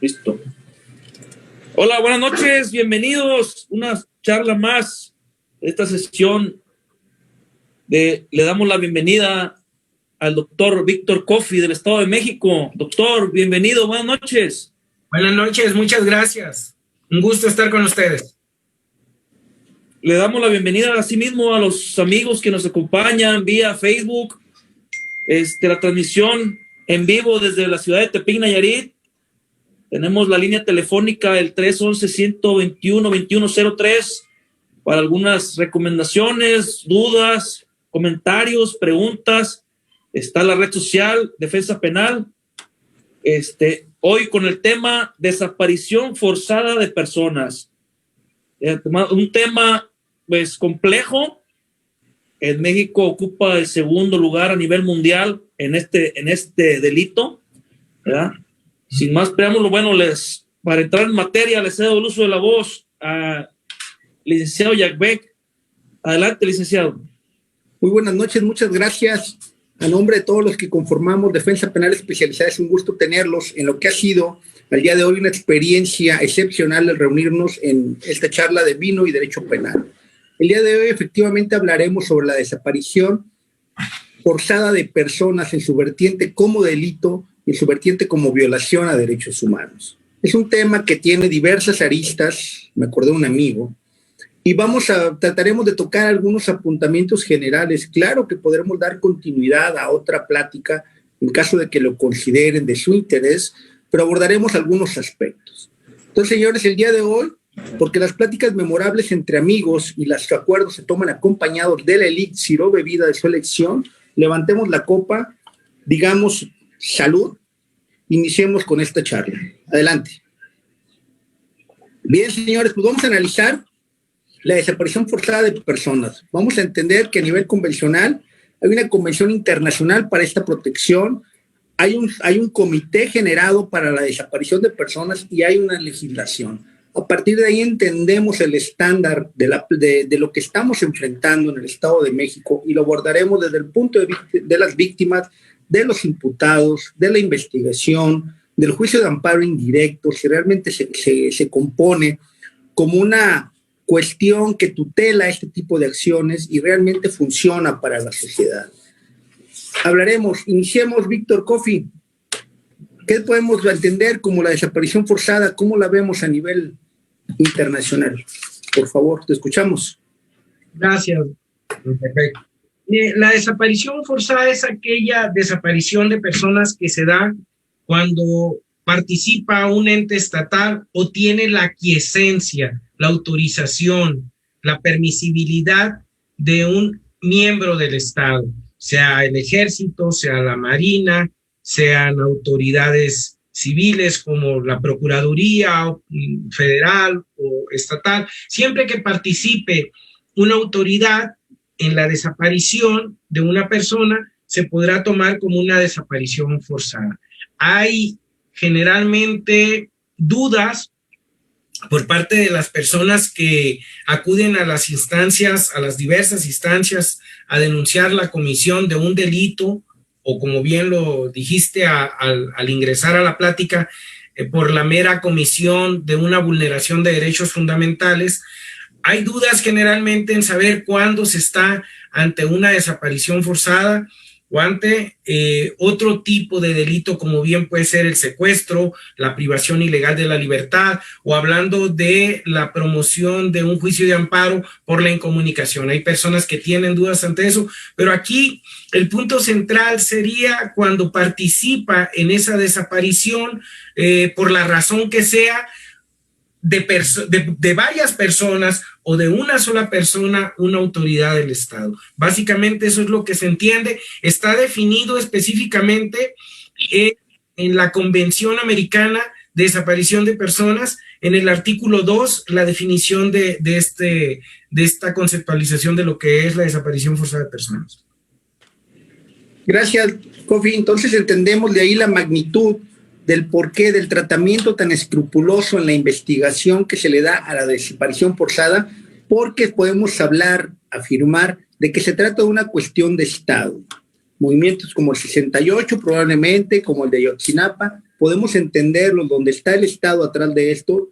Listo. Hola, buenas noches, bienvenidos. Una charla más de esta sesión. Le damos la bienvenida al doctor Víctor Coffey del Estado de México. Doctor, bienvenido, buenas noches. Buenas noches, muchas gracias. Un gusto estar con ustedes. Le damos la bienvenida asimismo a los amigos que nos acompañan vía Facebook. La transmisión en vivo desde la ciudad de Tepic, Nayarit. Tenemos la línea telefónica el 311-121-2103 para algunas recomendaciones, dudas, comentarios, preguntas. Está la red social Defensa Penal. Hoy con el tema desaparición forzada de personas. Un tema pues complejo. En México ocupa el segundo lugar a nivel mundial en este delito, ¿verdad? Sin más preámbulo, bueno, para entrar en materia, les cedo el uso de la voz al licenciado Yacbec. Adelante, licenciado. Muy buenas noches, muchas gracias. A nombre de todos los que conformamos Defensa Penal Especializada, es un gusto tenerlos en lo que ha sido al día de hoy una experiencia excepcional el reunirnos en esta charla de vino y derecho penal. El día de hoy efectivamente hablaremos sobre la desaparición forzada de personas en su vertiente como delito y en su vertiente como violación a derechos humanos. Es un tema que tiene diversas aristas, me acordé de un amigo, y trataremos de tocar algunos apuntamientos generales. Claro que podremos dar continuidad a otra plática en caso de que lo consideren de su interés, pero abordaremos algunos aspectos. Entonces, señores, el día de hoy, porque las pláticas memorables entre amigos y los acuerdos se toman acompañados del elixir o bebida de su elección, levantemos la copa, digamos salud, iniciemos con esta charla. Adelante. Bien, señores, pues vamos a analizar la desaparición forzada de personas. Vamos a entender que a nivel convencional hay una convención internacional para esta protección, hay un comité generado para la desaparición de personas y hay una legislación. A partir de ahí entendemos el estándar de lo que estamos enfrentando en el Estado de México y lo abordaremos desde el punto de las víctimas, de los imputados, de la investigación, del juicio de amparo indirecto, si realmente se compone como una cuestión que tutela este tipo de acciones y realmente funciona para la sociedad. Iniciemos, Víctor Coffey. ¿Qué podemos entender como la desaparición forzada? ¿Cómo la vemos a nivel internacional? Por favor, te escuchamos. Gracias. Perfecto. La desaparición forzada es aquella desaparición de personas que se da cuando participa un ente estatal o tiene la aquiescencia, la autorización, la permisibilidad de un miembro del Estado, sea el ejército, sea la marina, sean autoridades civiles como la Procuraduría Federal o estatal. Siempre que participe una autoridad en la desaparición de una persona, se podrá tomar como una desaparición forzada. Hay generalmente dudas por parte de las personas que acuden a las instancias, a las diversas instancias, a denunciar la comisión de un delito, o como bien lo dijiste al ingresar a la plática, por la mera comisión de una vulneración de derechos fundamentales. Hay dudas generalmente en saber cuándo se está ante una desaparición forzada o ante otro tipo de delito, como bien puede ser el secuestro, la privación ilegal de la libertad, o hablando de la promoción de un juicio de amparo por la incomunicación. Hay personas que tienen dudas ante eso, pero aquí el punto central sería cuando participa en esa desaparición, por la razón que sea, de varias personas o de una sola persona, una autoridad del Estado. Básicamente eso es lo que se entiende. Está definido específicamente en la Convención Americana de Desaparición de Personas, en el artículo 2, la definición de esta conceptualización de lo que es la desaparición forzada de personas. Gracias, Coffey. Entonces entendemos de ahí la magnitud del porqué del tratamiento tan escrupuloso en la investigación que se le da a la desaparición forzada, porque podemos afirmar de que se trata de una cuestión de Estado. movimientos como el 68 probablemente, como el de Ayotzinapa, podemos entenderlo, donde está el Estado atrás de esto,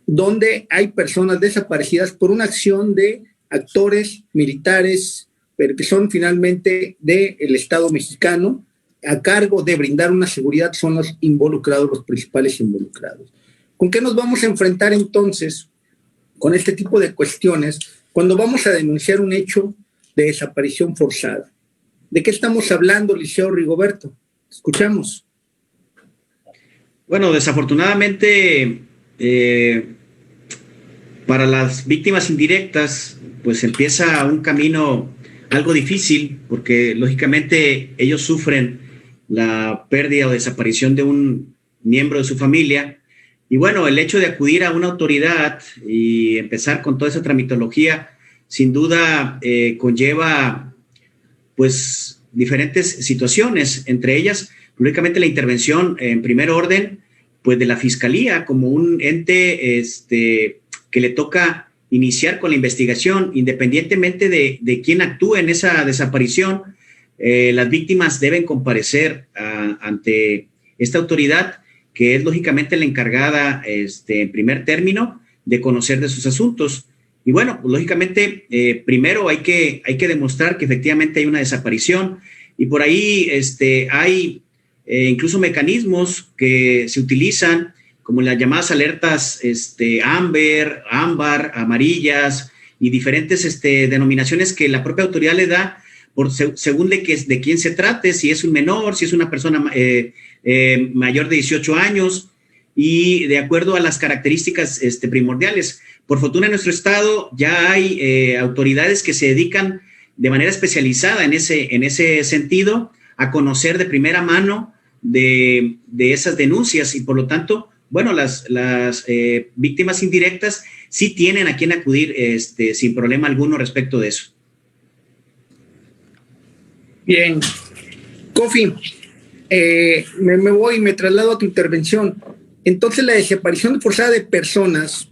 donde hay personas desaparecidas por una acción de actores militares, pero que son finalmente del Estado mexicano, a cargo de brindar una seguridad, son los involucrados, los principales involucrados. ¿Con qué nos vamos a enfrentar entonces con este tipo de cuestiones cuando vamos a denunciar un hecho de desaparición forzada? ¿De qué estamos hablando, Liceo Rigoberto? Escuchamos. Bueno, desafortunadamente, para las víctimas indirectas, pues empieza un camino algo difícil, porque lógicamente ellos sufren la pérdida o desaparición de un miembro de su familia. Y bueno, el hecho de acudir a una autoridad y empezar con toda esa tramitología, sin duda conlleva pues diferentes situaciones, entre ellas, lógicamente, la intervención en primer orden pues de la Fiscalía como un ente que le toca iniciar con la investigación, independientemente de quién actúe en esa desaparición. Las víctimas deben comparecer ante esta autoridad, que es lógicamente la encargada en primer término de conocer de sus asuntos. Y bueno, pues, lógicamente, primero hay que demostrar que efectivamente hay una desaparición, y por ahí hay incluso mecanismos que se utilizan, como las llamadas alertas ámbar, amarillas, y diferentes denominaciones que la propia autoridad le da según de quién se trate, si es un menor, si es una persona mayor de 18 años, y de acuerdo a las características primordiales. Por fortuna en nuestro estado ya hay autoridades que se dedican de manera especializada en ese sentido a conocer de primera mano de esas denuncias, y por lo tanto, bueno, las víctimas indirectas sí tienen a quién acudir sin problema alguno respecto de eso. Bien. Kofi, me traslado a tu intervención. Entonces, la desaparición forzada de personas,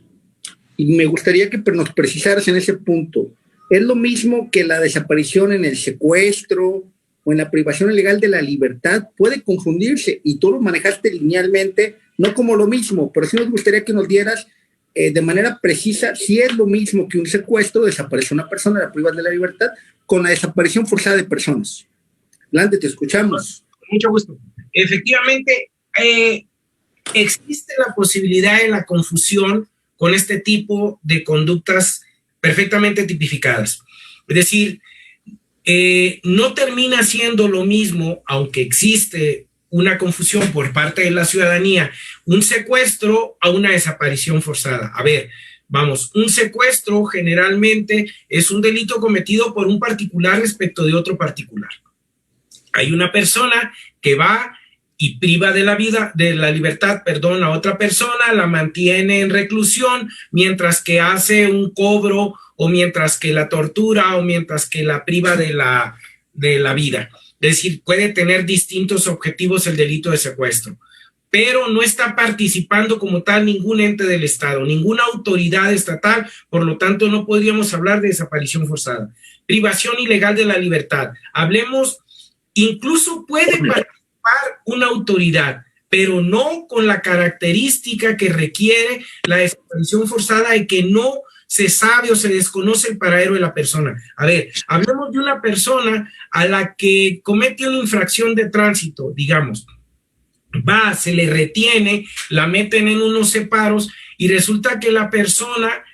y me gustaría que nos precisaras en ese punto, ¿es lo mismo que la desaparición en el secuestro o en la privación ilegal de la libertad? Puede confundirse, y tú lo manejaste linealmente, no como lo mismo, pero sí nos gustaría que nos dieras de manera precisa si es lo mismo que un secuestro, desaparecer una persona, la privas de la libertad, con la desaparición forzada de personas. Adelante, te escuchamos. Mucho gusto. Efectivamente, existe la posibilidad de la confusión con este tipo de conductas perfectamente tipificadas. Es decir, no termina siendo lo mismo, aunque existe una confusión por parte de la ciudadanía, un secuestro a una desaparición forzada. A ver, vamos, un secuestro generalmente es un delito cometido por un particular respecto de otro particular. Hay una persona que va y priva de la libertad a otra persona, la mantiene en reclusión, mientras que hace un cobro, o mientras que la tortura, o mientras que la priva de la vida. Es decir, puede tener distintos objetivos el delito de secuestro, pero no está participando como tal ningún ente del Estado, ninguna autoridad estatal, por lo tanto no podríamos hablar de desaparición forzada. Privación ilegal de la libertad. Hablemos, incluso puede participar una autoridad, pero no con la característica que requiere la desaparición forzada, de que no se sabe o se desconoce el paradero de la persona. A ver, hablemos de una persona a la que comete una infracción de tránsito, digamos, se le retiene, la meten en unos separos y resulta que la persona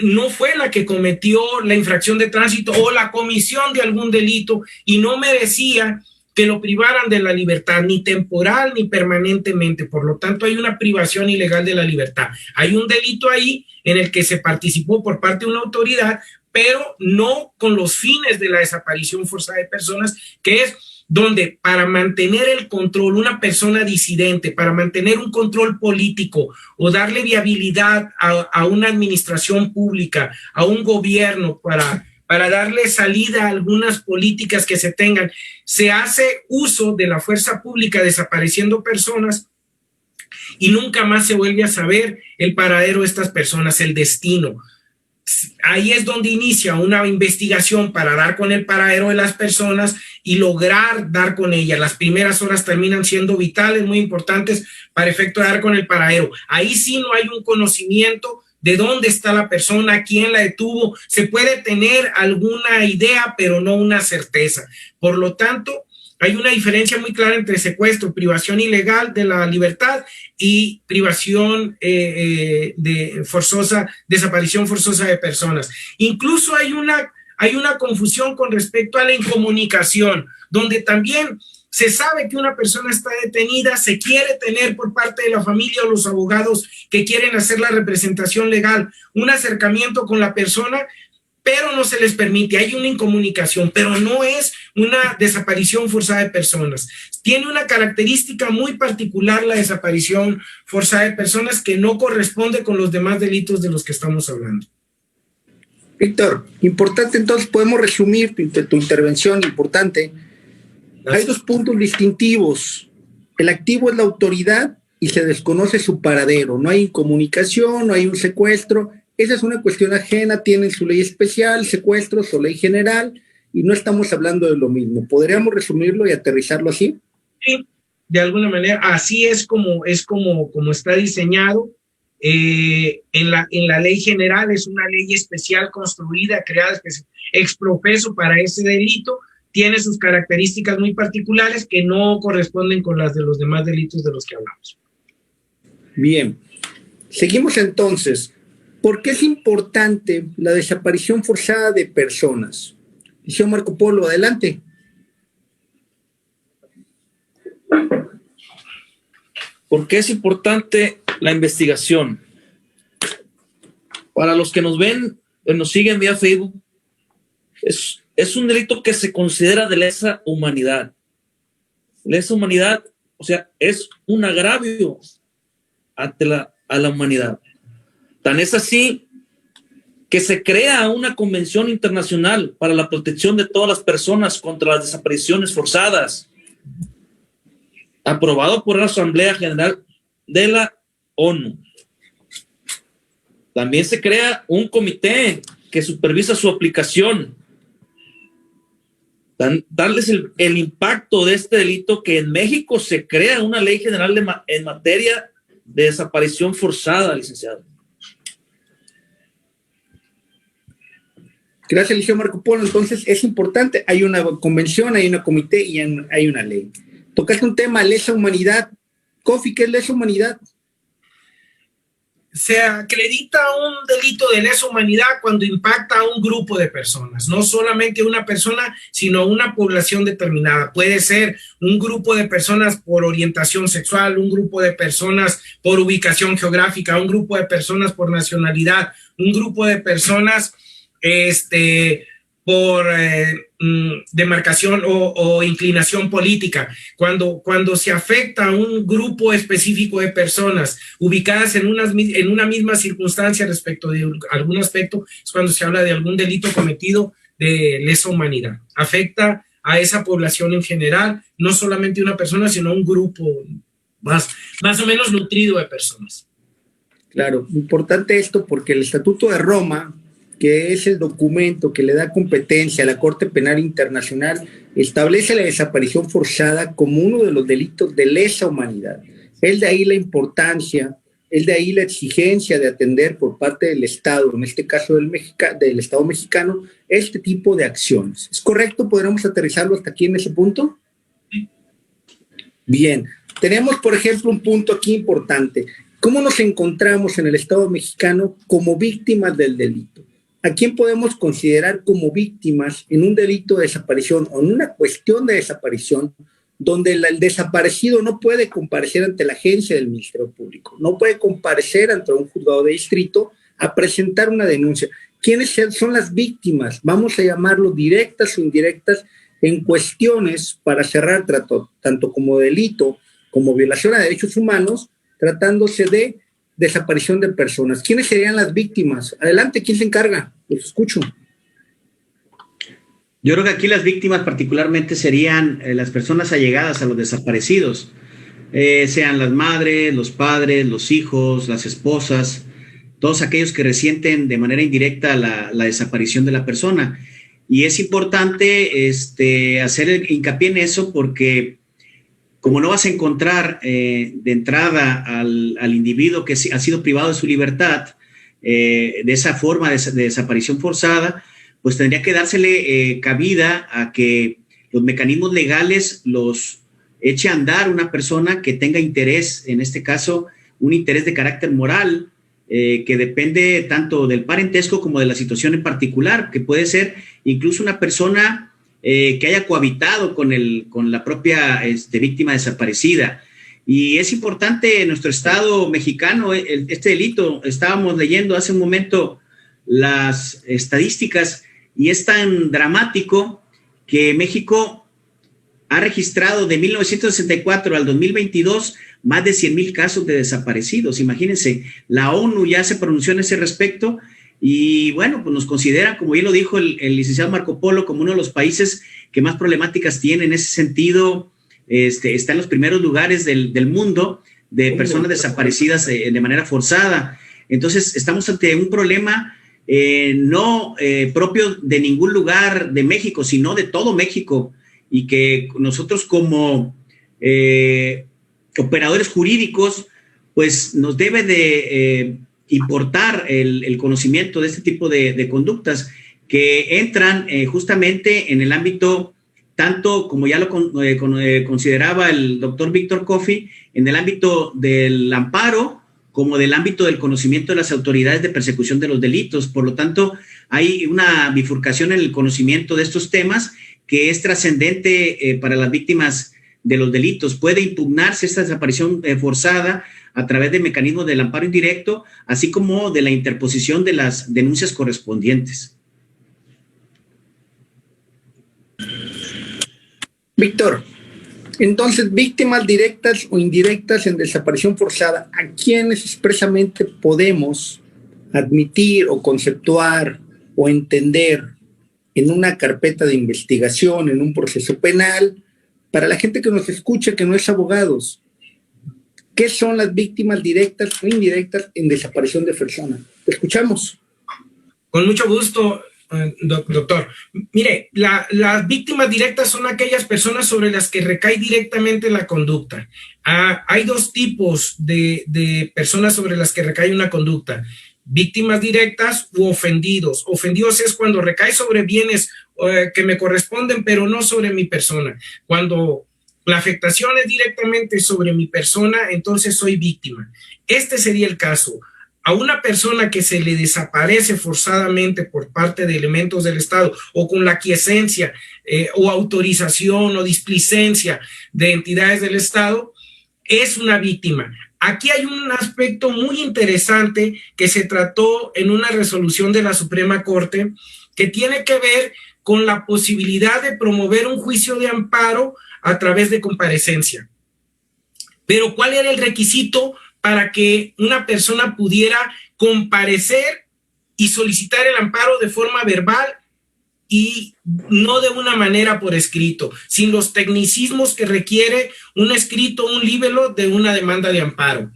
no fue la que cometió la infracción de tránsito o la comisión de algún delito y no merecía que lo privaran de la libertad, ni temporal ni permanentemente. Por lo tanto, hay una privación ilegal de la libertad. Hay un delito ahí en el que se participó por parte de una autoridad, pero no con los fines de la desaparición forzada de personas, que es donde para mantener el control, una persona disidente, para mantener un control político o darle viabilidad a una administración pública, a un gobierno, para darle salida a algunas políticas que se tengan, se hace uso de la fuerza pública desapareciendo personas y nunca más se vuelve a saber el paradero de estas personas, el destino. ahí es donde inicia una investigación para dar con el paradero de las personas y lograr dar con ellas. Las primeras horas terminan siendo vitales, muy importantes para efecto de dar con el paradero. Ahí sí no hay un conocimiento de dónde está la persona, quién la detuvo. Se puede tener alguna idea, pero no una certeza. Por lo tanto, hay una diferencia muy clara entre secuestro, privación ilegal de la libertad y privación desaparición forzosa de personas. Incluso hay una confusión con respecto a la incomunicación, donde también se sabe que una persona está detenida, se quiere tener por parte de la familia o los abogados que quieren hacer la representación legal un acercamiento con la persona, pero no se les permite, hay una incomunicación, pero no es una desaparición forzada de personas. Tiene una característica muy particular la desaparición forzada de personas que no corresponde con los demás delitos de los que estamos hablando. Víctor, importante, entonces podemos resumir tu intervención, importante. Hay dos puntos distintivos. El activo es la autoridad y se desconoce su paradero. No hay incomunicación, no hay un secuestro. Esa es una cuestión ajena, tienen su ley especial, secuestro, su ley general, y no estamos hablando de lo mismo. ¿Podríamos resumirlo y aterrizarlo así? Sí, de alguna manera, así es como está diseñado. En la ley general es una ley especial construida, creada ex profeso para ese delito, tiene sus características muy particulares que no corresponden con las de los demás delitos de los que hablamos. Bien, seguimos entonces. ¿Por qué es importante la desaparición forzada de personas? Liceo Marco Polo, adelante. ¿Por qué es importante la investigación? Para los que nos ven, nos siguen vía Facebook, es un delito que se considera de lesa humanidad. Lesa humanidad, o sea, es un agravio a la humanidad. Tan es así que se crea una convención internacional para la protección de todas las personas contra las desapariciones forzadas, aprobado por la Asamblea General de la ONU. También se crea un comité que supervisa su aplicación. Darles el impacto de este delito, que en México se crea una ley general en materia de desaparición forzada, licenciado. Gracias, Liceo Marco Polo. Entonces, es importante. Hay una convención, hay una comité y hay una ley. Tocaste un tema, lesa humanidad. Kofi, ¿qué es lesa humanidad? Se acredita un delito de lesa humanidad cuando impacta a un grupo de personas, no solamente una persona, sino una población determinada. Puede ser un grupo de personas por orientación sexual, un grupo de personas por ubicación geográfica, un grupo de personas por nacionalidad, un grupo de personas por demarcación o inclinación política. Cuando se afecta a un grupo específico de personas ubicadas en una misma circunstancia respecto de algún aspecto, es cuando se habla de algún delito cometido de lesa humanidad. Afecta a esa población en general, no solamente una persona, sino un grupo más o menos nutrido de personas. Claro, importante esto porque el Estatuto de Roma, que es el documento que le da competencia a la Corte Penal Internacional, establece la desaparición forzada como uno de los delitos de lesa humanidad. Es de ahí la importancia, es de ahí la exigencia de atender por parte del Estado, en este caso del Estado mexicano, este tipo de acciones. ¿Es correcto? ¿Podríamos aterrizarlo hasta aquí en ese punto? Bien. Tenemos, por ejemplo, un punto aquí importante. ¿Cómo nos encontramos en el Estado mexicano como víctimas del delito? ¿A quién podemos considerar como víctimas en un delito de desaparición o en una cuestión de desaparición donde el desaparecido no puede comparecer ante la agencia del Ministerio Público, no puede comparecer ante un juzgado de distrito a presentar una denuncia? ¿Quiénes son las víctimas? Vamos a llamarlo directas o indirectas en cuestiones para cerrar tanto como delito como violación a derechos humanos, tratándose de desaparición de personas. ¿Quiénes serían las víctimas? Adelante, ¿quién se encarga? Los escucho. Yo creo que aquí las víctimas particularmente serían las personas allegadas a los desaparecidos, sean las madres, los padres, los hijos, las esposas, todos aquellos que resienten de manera indirecta la desaparición de la persona. Y es importante hacer hincapié en eso porque como no vas a encontrar de entrada al individuo que ha sido privado de su libertad de esa forma de desaparición forzada, pues tendría que dársele cabida a que los mecanismos legales los eche a andar una persona que tenga interés, en este caso, un interés de carácter moral, que depende tanto del parentesco como de la situación en particular, que puede ser incluso una persona que haya cohabitado con la propia víctima desaparecida. Y es importante en nuestro estado mexicano este delito. Estábamos leyendo hace un momento las estadísticas y es tan dramático que México ha registrado de 1964 al 2022 más de 100,000 casos de desaparecidos. Imagínense, la ONU ya se pronunció en ese respecto y bueno, pues nos considera, como bien lo dijo el licenciado Marco Polo, como uno de los países que más problemáticas tiene en ese sentido. Está en los primeros lugares del mundo de personas desaparecidas de manera forzada. Entonces, estamos ante un problema no propio de ningún lugar de México, sino de todo México, y que nosotros como operadores jurídicos, pues nos debe de importar el conocimiento de este tipo de conductas que entran justamente en el ámbito, tanto como ya lo consideraba el doctor Víctor Coffey, en el ámbito del amparo, como del ámbito del conocimiento de las autoridades de persecución de los delitos. Por lo tanto, hay una bifurcación en el conocimiento de estos temas que es trascendente para las víctimas de los delitos. Puede impugnarse esta desaparición forzada a través de mecanismos del amparo indirecto, así como de la interposición de las denuncias correspondientes. Víctor, entonces, víctimas directas o indirectas en desaparición forzada, ¿a quiénes expresamente podemos admitir o conceptuar o entender en una carpeta de investigación, en un proceso penal? Para la gente que nos escucha, que no es abogados, ¿qué son las víctimas directas o indirectas en desaparición de persona? Te escuchamos. Con mucho gusto, doctor. Mire, las víctimas directas son aquellas personas sobre las que recae directamente la conducta. Hay dos tipos de personas sobre las que recae una conducta: víctimas directas u ofendidos. Ofendidos es cuando recae sobre bienes que me corresponden, pero no sobre mi persona. Cuando la afectación es directamente sobre mi persona, entonces soy víctima. Este sería el caso. A una persona que se le desaparece forzadamente por parte de elementos del Estado o con la aquiescencia o autorización o displicencia de entidades del Estado, es una víctima. Aquí hay un aspecto muy interesante que se trató en una resolución de la Suprema Corte que tiene que ver con la posibilidad de promover un juicio de amparo a través de comparecencia. Pero ¿cuál era el requisito para que una persona pudiera comparecer y solicitar el amparo de forma verbal y no de una manera por escrito, sin los tecnicismos que requiere un escrito, un libelo de una demanda de amparo?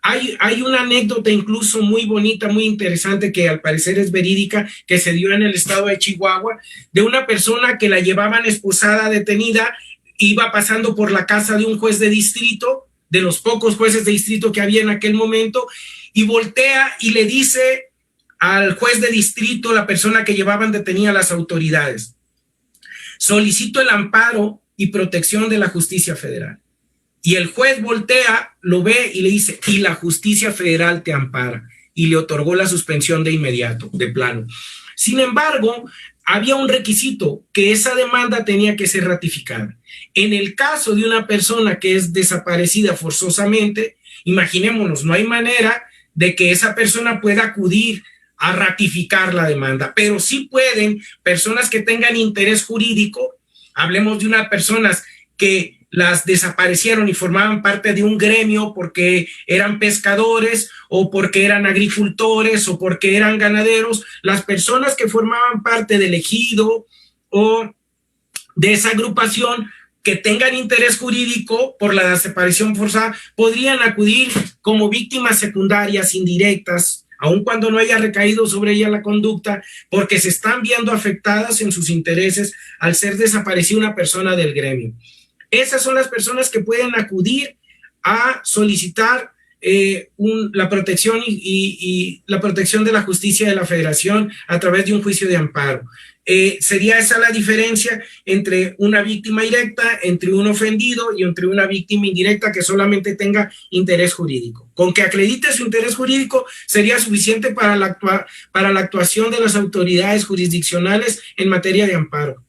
Hay una anécdota incluso muy bonita, muy interesante, que al parecer es verídica, que se dio en el estado de Chihuahua, de una persona que la llevaban esposada, detenida, iba pasando por la casa de un juez de distrito, de los pocos jueces de distrito que había en aquel momento, y voltea y le dice al juez de distrito, la persona que llevaban detenida a las autoridades: solicito el amparo y protección de la justicia federal. Y el juez voltea, lo ve y le dice: y la justicia federal te ampara, y le otorgó la suspensión de inmediato, de plano. Sin embargo, había un requisito, que esa demanda tenía que ser ratificada. En el caso de una persona que es desaparecida forzosamente, imaginémonos, no hay manera de que esa persona pueda acudir a ratificar la demanda, pero sí pueden personas que tengan interés jurídico. Hablemos de unas personas que las desaparecieron y formaban parte de un gremio porque eran pescadores o porque eran agricultores o porque eran ganaderos. Las personas que formaban parte del ejido o de esa agrupación que tengan interés jurídico por la desaparición forzada podrían acudir como víctimas secundarias indirectas aun cuando no haya recaído sobre ella la conducta, porque se están viendo afectadas en sus intereses al ser desaparecida una persona del gremio. Esas son las personas que pueden acudir a solicitar la protección y la protección de la justicia de la Federación a través de un juicio de amparo. Sería esa la diferencia entre una víctima directa, entre un ofendido y entre una víctima indirecta que solamente tenga interés jurídico. Con que acredite su interés jurídico sería suficiente para la actuación de las autoridades jurisdiccionales en materia de amparo.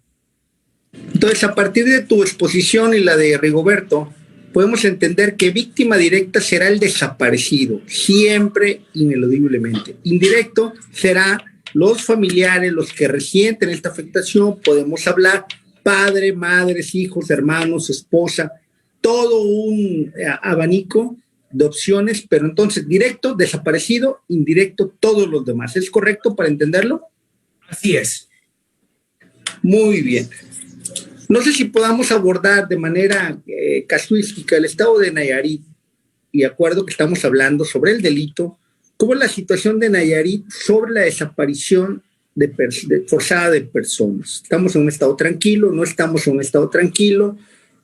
Entonces, a partir de tu exposición y la de Rigoberto, podemos entender que víctima directa será el desaparecido, siempre ineludiblemente. Indirecto será los familiares, los que resienten esta afectación. Podemos hablar padre, madres, hijos, hermanos, esposa, todo un abanico de opciones, pero entonces directo, desaparecido, indirecto, todos los demás. ¿Es correcto para entenderlo? Así es. Muy bien. No sé si podamos abordar de manera casuística el estado de Nayarit, y de acuerdo que estamos hablando sobre el delito, cómo es la situación de Nayarit sobre la desaparición forzada de personas. ¿Estamos en un estado tranquilo? ¿No estamos en un estado tranquilo?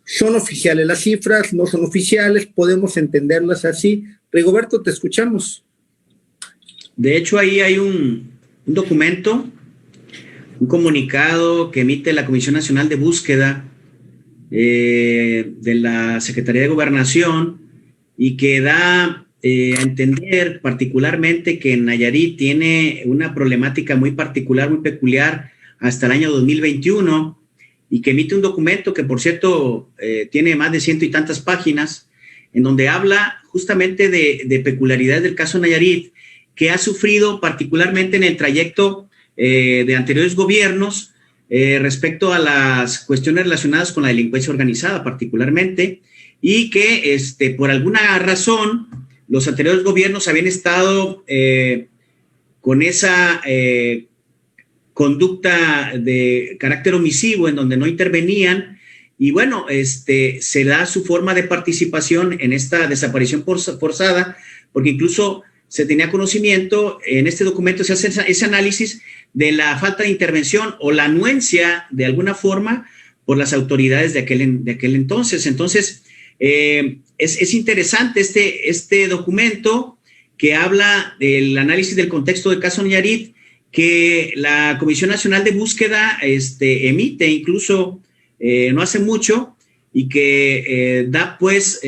¿Son oficiales las cifras? ¿No son oficiales? ¿Podemos entenderlas así? Rigoberto, te escuchamos. De hecho, ahí hay un documento, un comunicado que emite la Comisión Nacional de Búsqueda de la Secretaría de Gobernación y que da a entender particularmente que Nayarit tiene una problemática muy particular, muy peculiar hasta el año 2021 y que emite un documento que, por cierto, tiene más de 100 y tantas páginas, en donde habla justamente de peculiaridades del caso Nayarit, que ha sufrido particularmente en el trayecto de anteriores gobiernos respecto a las cuestiones relacionadas con la delincuencia organizada particularmente, y que por alguna razón los anteriores gobiernos habían estado con esa conducta de carácter omisivo en donde no intervenían, y bueno, se da su forma de participación en esta desaparición forzada, porque incluso se tenía conocimiento, en este documento se hace ese análisis de la falta de intervención o la anuencia de alguna forma por las autoridades de aquel entonces. Entonces, es interesante este documento que habla del análisis del contexto del caso Nayarit, que la Comisión Nacional de Búsqueda emite incluso no hace mucho, y que da pues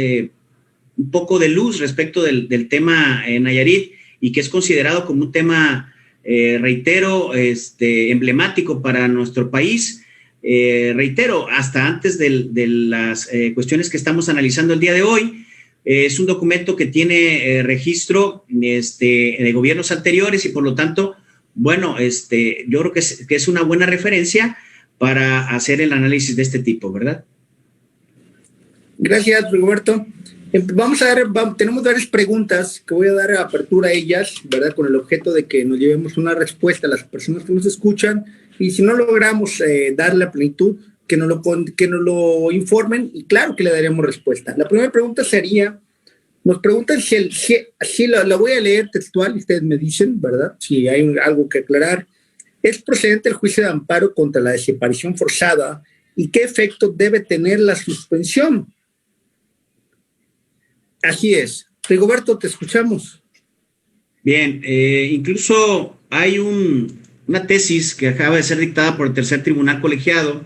un poco de luz respecto del tema Nayarit, y que es considerado como un tema, reitero, emblemático para nuestro país. Reitero, hasta antes de las cuestiones que estamos analizando el día de hoy. Es un documento que tiene registro de gobiernos anteriores y por lo tanto, bueno, yo creo que es una buena referencia para hacer el análisis de este tipo, ¿verdad? Gracias, Rigoberto. Tenemos varias preguntas que voy a dar apertura a ellas, ¿verdad? Con el objeto de que nos llevemos una respuesta a las personas que nos escuchan, y si no logramos dar la plenitud, que nos lo informen, y claro que le daremos respuesta. La primera pregunta sería, nos preguntan si la voy a leer textual, y ustedes me dicen, ¿verdad? Si hay algo que aclarar. ¿Es procedente el juicio de amparo contra la desaparición forzada y qué efecto debe tener la suspensión? Así es. Rigoberto, te escuchamos. Bien, incluso hay una tesis que acaba de ser dictada por el tercer tribunal colegiado,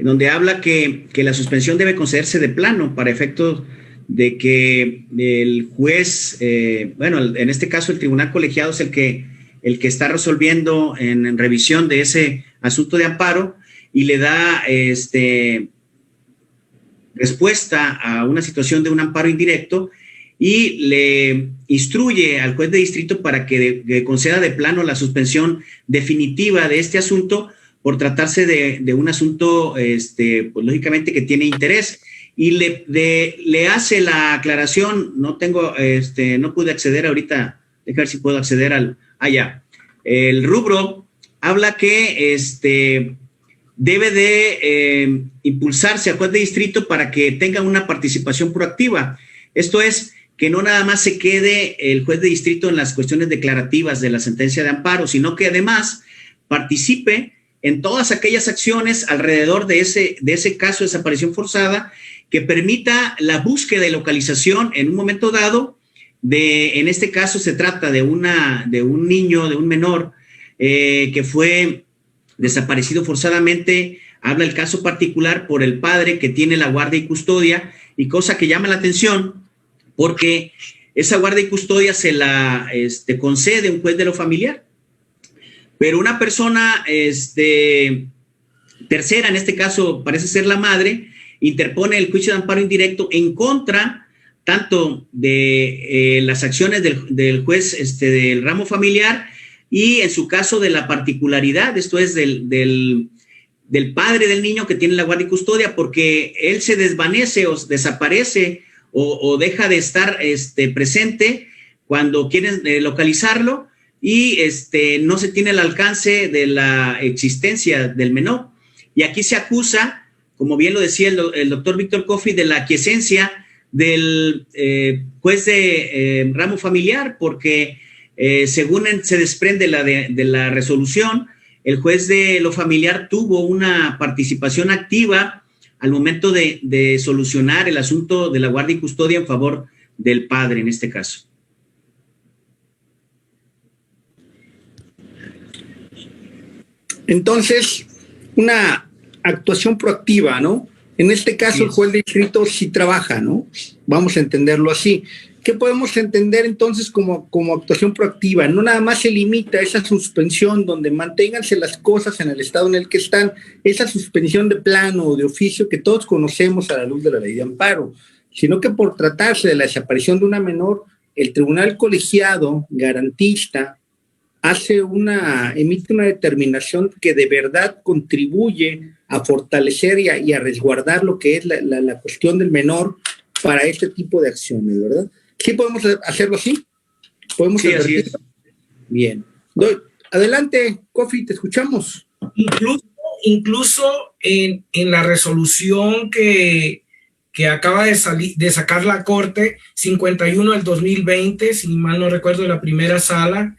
en donde habla que la suspensión debe concederse de plano para efectos de que el juez, en este caso el tribunal colegiado es el que está resolviendo en revisión de ese asunto de amparo, y le da respuesta a una situación de un amparo indirecto, y le instruye al juez de distrito para que conceda de plano la suspensión definitiva de este asunto, por tratarse de un asunto, pues lógicamente que tiene interés, y le hace la aclaración. No pude acceder ahorita, déjame ver si puedo acceder el rubro habla que debe de impulsarse al juez de distrito para que tenga una participación proactiva. Esto es, que no nada más se quede el juez de distrito en las cuestiones declarativas de la sentencia de amparo, sino que además participe en todas aquellas acciones alrededor de ese caso de desaparición forzada que permita la búsqueda y localización en un momento dado en este caso se trata de un niño, de un menor que fue desaparecido forzadamente. Habla el caso particular por el padre que tiene la guardia y custodia, y cosa que llama la atención porque esa guardia y custodia se la concede un juez de lo familiar. Pero una persona tercera, en este caso parece ser la madre, interpone el juicio de amparo indirecto en contra tanto de las acciones del juez del ramo familiar y en su caso de la particularidad, esto es del padre del niño que tiene la guardia y custodia, porque él se desvanece o desaparece o deja de estar presente cuando quieren localizarlo y no se tiene el alcance de la existencia del menor. Y aquí se acusa, como bien lo decía el doctor Víctor Coffey, de la aquiescencia del juez de ramo familiar, porque según se desprende de la resolución, el juez de lo familiar tuvo una participación activa al momento de solucionar el asunto de la guardia y custodia en favor del padre en este caso. Entonces, una actuación proactiva, ¿no? En este caso, el juez de distrito sí trabaja, ¿no? Vamos a entenderlo así. ¿Qué podemos entender entonces como actuación proactiva? No nada más se limita a esa suspensión donde manténganse las cosas en el estado en el que están, esa suspensión de plano o de oficio que todos conocemos a la luz de la ley de amparo, sino que por tratarse de la desaparición de una menor, el tribunal colegiado garantista emite una determinación que de verdad contribuye a fortalecer y a resguardar lo que es la cuestión del menor para este tipo de acciones, ¿verdad? ¿Sí podemos hacerlo así? ¿Podemos sí, así es. Bien. Adelante, Coffey, te escuchamos. Incluso en la resolución que acaba de sacar la Corte 51 del 2020, si mal no recuerdo, de la primera sala,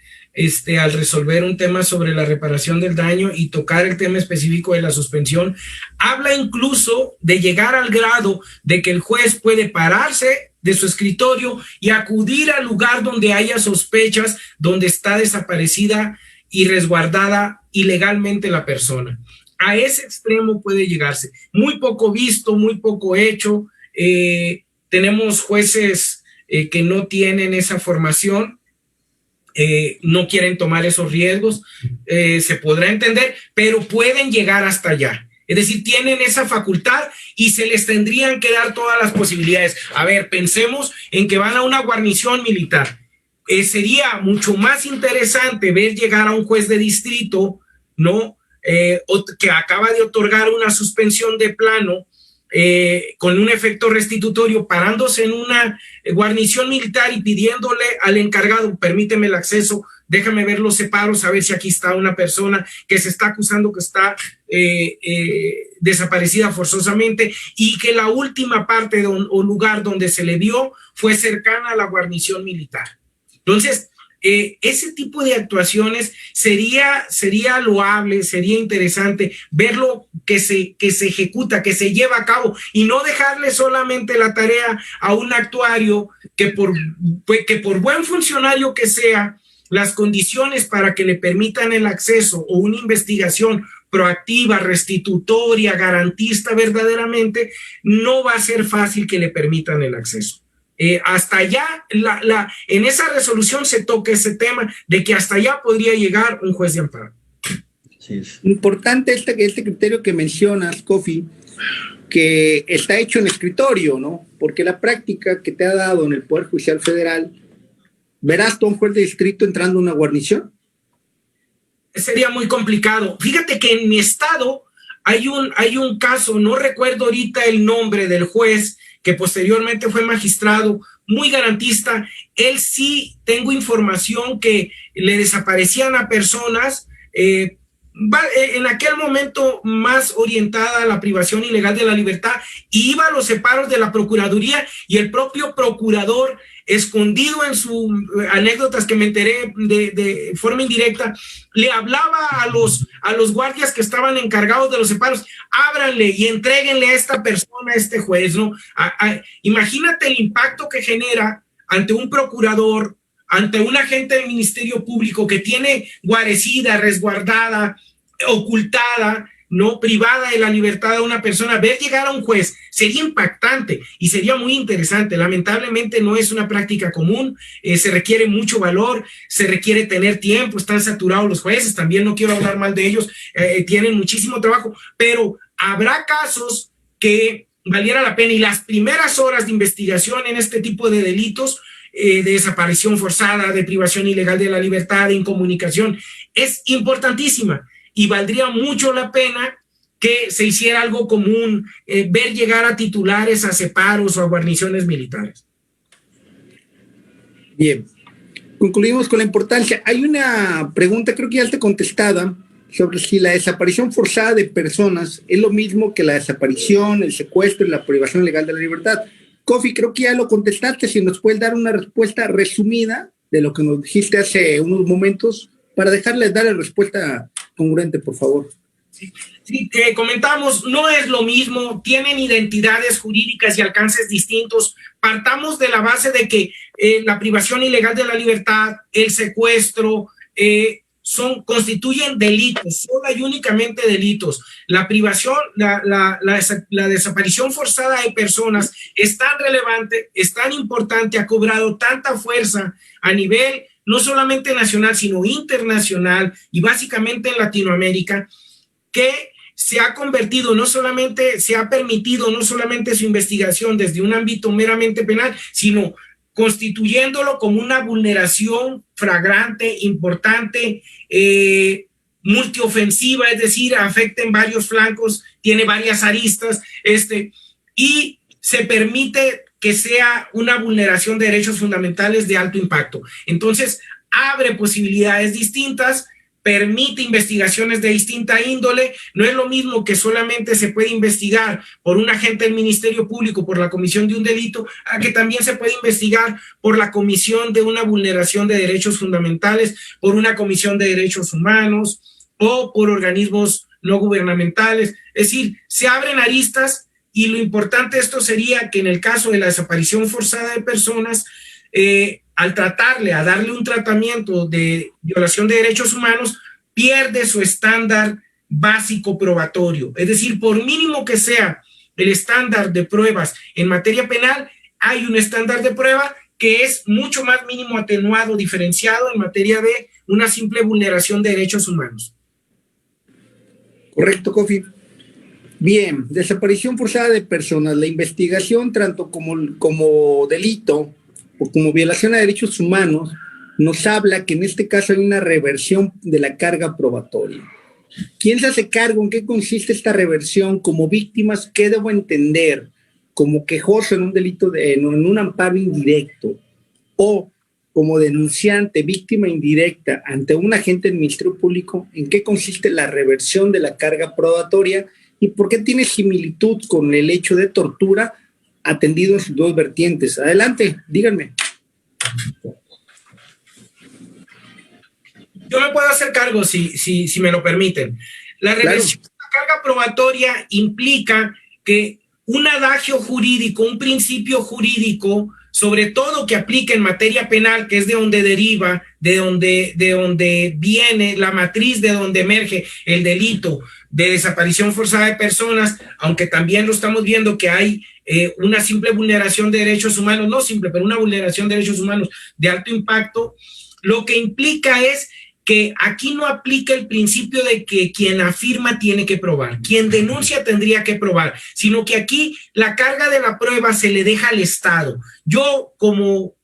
al resolver un tema sobre la reparación del daño y tocar el tema específico de la suspensión, habla incluso de llegar al grado de que el juez puede pararse de su escritorio y acudir al lugar donde haya sospechas, donde está desaparecida y resguardada ilegalmente la persona. A ese extremo puede llegarse. Muy poco visto, muy poco hecho. Tenemos jueces que no tienen esa formación, no quieren tomar esos riesgos, se podrá entender, pero pueden llegar hasta allá. Es decir, tienen esa facultad y se les tendrían que dar todas las posibilidades. A ver, pensemos en que van a una guarnición militar. Sería mucho más interesante ver llegar a un juez de distrito, ¿no? Que acaba de otorgar una suspensión de plano con un efecto restitutorio, parándose en una guarnición militar y pidiéndole al encargado, permíteme el acceso, déjame ver los separos, a ver si aquí está una persona que se está acusando que está desaparecida forzosamente y que la última parte o lugar donde se le vio fue cercana a la guarnición militar. Entonces, ese tipo de actuaciones sería loable, sería interesante verlo que se ejecuta, que se lleva a cabo y no dejarle solamente la tarea a un actuario que por buen funcionario que sea, las condiciones para que le permitan el acceso o una investigación proactiva, restitutoria, garantista verdaderamente, no va a ser fácil que le permitan el acceso. Hasta allá, en esa resolución se toca ese tema de que hasta allá podría llegar un juez de amparo. Sí. Importante este criterio que mencionas, Coffey, que está hecho en escritorio, ¿no? Porque la práctica que te ha dado en el Poder Judicial Federal, ¿verás tú a un juez de distrito entrando a una guarnición? Sería muy complicado. Fíjate que en mi estado hay un caso, no recuerdo ahorita el nombre del juez, que posteriormente fue magistrado, muy garantista. Él sí, tengo información que le desaparecían a personas, en aquel momento más orientada a la privación ilegal de la libertad, iba a los separos de la Procuraduría y el propio procurador, escondido en sus anécdotas que me enteré de forma indirecta, le hablaba a los guardias que estaban encargados de los separos: ábranle y entréguenle a esta persona, a este juez, ¿no? Imagínate el impacto que genera ante un procurador, ante un agente del Ministerio Público que tiene guarecida, resguardada, ocultada, no privada de la libertad de una persona. Ver llegar a un juez sería impactante y sería muy interesante. Lamentablemente no es una práctica común, se requiere mucho valor, se requiere tener tiempo, están saturados los jueces, también no quiero hablar mal de ellos, tienen muchísimo trabajo, pero habrá casos que valiera la pena, y las primeras horas de investigación en este tipo de delitos, de desaparición forzada, de privación ilegal de la libertad, de incomunicación, es importantísima. Y valdría mucho la pena que se hiciera algo común, ver llegar a titulares, a separos o a guarniciones militares. Bien, concluimos con la importancia. Hay una pregunta, creo que ya está contestada, sobre si la desaparición forzada de personas es lo mismo que la desaparición, el secuestro y la privación legal de la libertad. Kofi, creo que ya lo contestaste. Si nos puedes dar una respuesta resumida de lo que nos dijiste hace unos momentos, para dejarles dar la respuesta congruente, por favor. Sí, que comentamos, no es lo mismo, tienen identidades jurídicas y alcances distintos. Partamos de la base de que la privación ilegal de la libertad, el secuestro, constituyen delitos, sola y únicamente delitos. La privación, la desaparición forzada de personas es tan relevante, es tan importante, ha cobrado tanta fuerza a nivel no solamente nacional, sino internacional y básicamente en Latinoamérica, que se ha convertido, se ha permitido no solamente su investigación desde un ámbito meramente penal, sino constituyéndolo como una vulneración flagrante, importante, multiofensiva, es decir, afecta en varios flancos, tiene varias aristas, y se permite que sea una vulneración de derechos fundamentales de alto impacto. Entonces, abre posibilidades distintas, permite investigaciones de distinta índole. No es lo mismo que solamente se puede investigar por un agente del Ministerio Público por la comisión de un delito, a que también se puede investigar por la comisión de una vulneración de derechos fundamentales, por una comisión de derechos humanos o por organismos no gubernamentales. Es decir, se abren aristas. Y lo importante de esto sería que en el caso de la desaparición forzada de personas, al darle un tratamiento de violación de derechos humanos, pierde su estándar básico probatorio. Es decir, por mínimo que sea el estándar de pruebas en materia penal, hay un estándar de prueba que es mucho más mínimo, atenuado, diferenciado en materia de una simple vulneración de derechos humanos. Correcto, Kofi. Bien, desaparición forzada de personas. La investigación, tanto como delito o como violación a derechos humanos, nos habla que en este caso hay una reversión de la carga probatoria. ¿Quién se hace cargo? ¿En qué consiste esta reversión? Como víctimas, ¿qué debo entender? Como quejoso en un delito, en un amparo indirecto, o como denunciante, víctima indirecta ante un agente del Ministerio Público, ¿en qué consiste la reversión de la carga probatoria? ¿Y por qué tiene similitud con el hecho de tortura atendido en sus dos vertientes? Adelante, díganme. Yo me puedo hacer cargo si me lo permiten. La reversión de la carga probatoria implica que un adagio jurídico, un principio jurídico, sobre todo que aplica en materia penal, que es de donde deriva, de donde viene la matriz, de donde emerge el delito de desaparición forzada de personas, aunque también lo estamos viendo que hay una simple vulneración de derechos humanos, no simple, pero una vulneración de derechos humanos de alto impacto. Lo que implica es que aquí no aplica el principio de que quien afirma tiene que probar, quien denuncia tendría que probar, sino que aquí la carga de la prueba se le deja al Estado. Yo como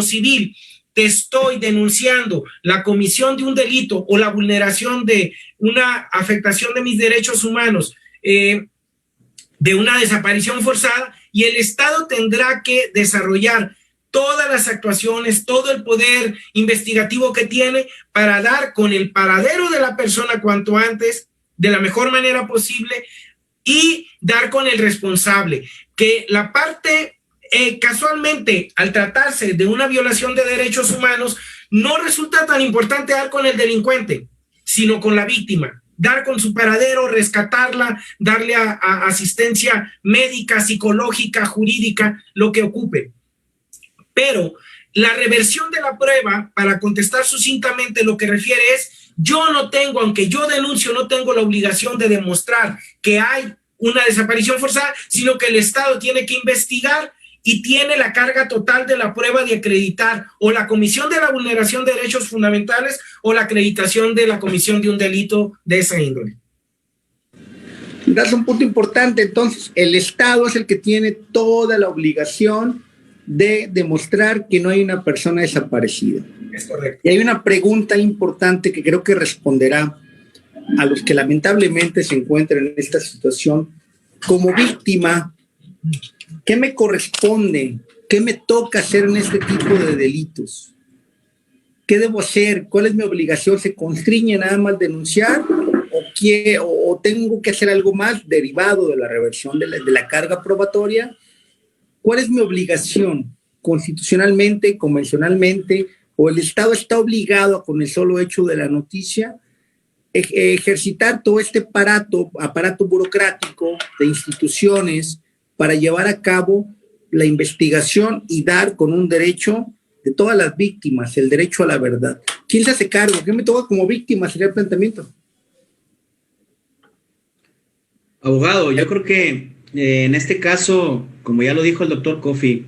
civil te estoy denunciando la comisión de un delito o la vulneración de una afectación de mis derechos humanos, de una desaparición forzada, y el Estado tendrá que desarrollar todas las actuaciones, todo el poder investigativo que tiene para dar con el paradero de la persona cuanto antes, de la mejor manera posible, y dar con el responsable. Que la parte, casualmente, al tratarse de una violación de derechos humanos, no resulta tan importante dar con el delincuente, sino con la víctima. Dar con su paradero, rescatarla, darle a asistencia médica, psicológica, jurídica, lo que ocupe. Pero la reversión de la prueba, para contestar sucintamente, lo que refiere es, yo no tengo, aunque yo denuncio, no tengo la obligación de demostrar que hay una desaparición forzada, sino que el Estado tiene que investigar y tiene la carga total de la prueba de acreditar o la comisión de la vulneración de derechos fundamentales o la acreditación de la comisión de un delito de esa índole. Das un punto importante. Entonces, el Estado es el que tiene toda la obligación de demostrar que no hay una persona desaparecida. Es correcto. Y hay una pregunta importante que creo que responderá a los que lamentablemente se encuentran en esta situación. Como víctima, ¿qué me corresponde? ¿Qué me toca hacer en este tipo de delitos? ¿Qué debo hacer? ¿Cuál es mi obligación? ¿Se constriñe nada más denunciar? ¿O tengo que hacer algo más derivado de la reversión de la carga probatoria? ¿Cuál es mi obligación constitucionalmente, convencionalmente? ¿O el Estado está obligado, con el solo hecho de la noticia, ejercitar todo este aparato burocrático de instituciones para llevar a cabo la investigación y dar con un derecho de todas las víctimas, el derecho a la verdad? ¿Quién se hace cargo? ¿Qué me toca como víctima? Sería el planteamiento. Abogado, yo creo que en este caso, como ya lo dijo el doctor Coffey,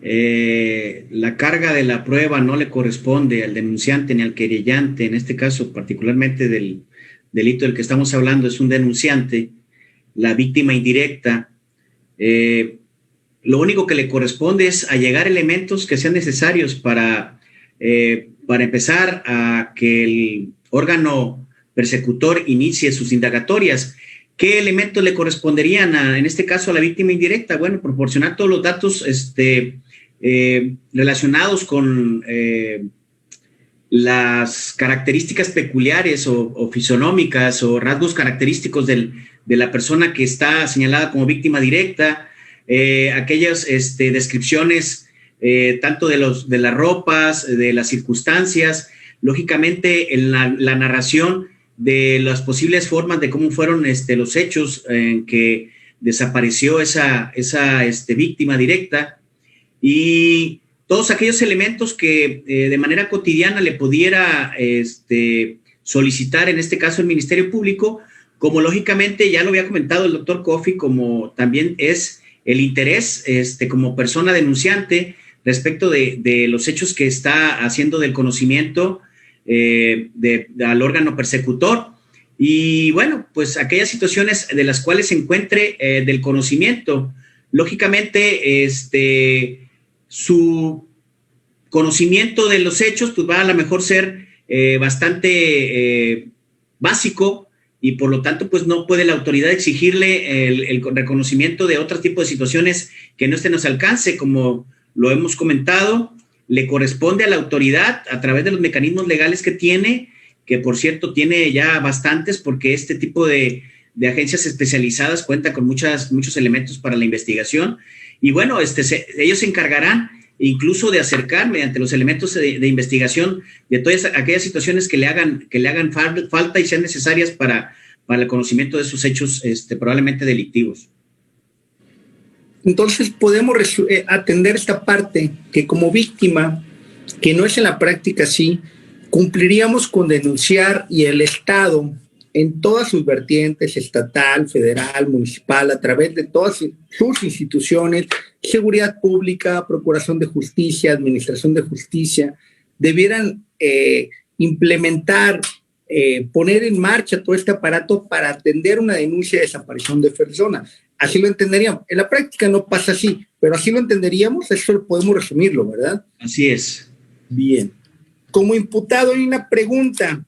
la carga de la prueba no le corresponde al denunciante ni al querellante. En este caso, particularmente del delito del que estamos hablando, es un denunciante, la víctima indirecta. Lo único que le corresponde es allegar elementos que sean necesarios para empezar a que el órgano persecutor inicie sus indagatorias. ¿Qué elementos le corresponderían en este caso a la víctima indirecta? Bueno, proporcionar todos los datos relacionados con las características peculiares o fisonómicas o rasgos característicos de la persona que está señalada como víctima directa, aquellas descripciones tanto de las ropas, de las circunstancias, lógicamente en la narración de las posibles formas de cómo fueron los hechos en que desapareció esa víctima directa, y todos aquellos elementos que de manera cotidiana le pudiera solicitar, en este caso el Ministerio Público, como lógicamente ya lo había comentado el doctor Coffey, como también es el interés como persona denunciante respecto de los hechos que está haciendo del conocimiento al órgano persecutor. Y bueno, pues aquellas situaciones de las cuales se encuentre del conocimiento, lógicamente su conocimiento de los hechos pues va a lo mejor ser bastante básico, y por lo tanto pues no puede la autoridad exigirle el reconocimiento de otro tipo de situaciones que no estén a su alcance. Como lo hemos comentado, le corresponde a la autoridad a través de los mecanismos legales que tiene, que por cierto tiene ya bastantes, porque este tipo de agencias especializadas cuenta con muchos elementos para la investigación. Y bueno, ellos se encargarán incluso de acercar mediante los elementos de investigación de todas aquellas situaciones que le hagan falta y sean necesarias para el conocimiento de esos hechos probablemente delictivos. Entonces podemos atender esta parte que como víctima, que no es en la práctica así, cumpliríamos con denunciar, y el Estado en todas sus vertientes, estatal, federal, municipal, a través de todas sus instituciones, seguridad pública, procuración de justicia, administración de justicia, debieran implementar, poner en marcha todo este aparato para atender una denuncia de desaparición de personas. Así lo entenderíamos. En la práctica no pasa así, pero así lo entenderíamos. Eso podemos resumirlo, ¿verdad? Así es. Bien. Como imputado hay una pregunta.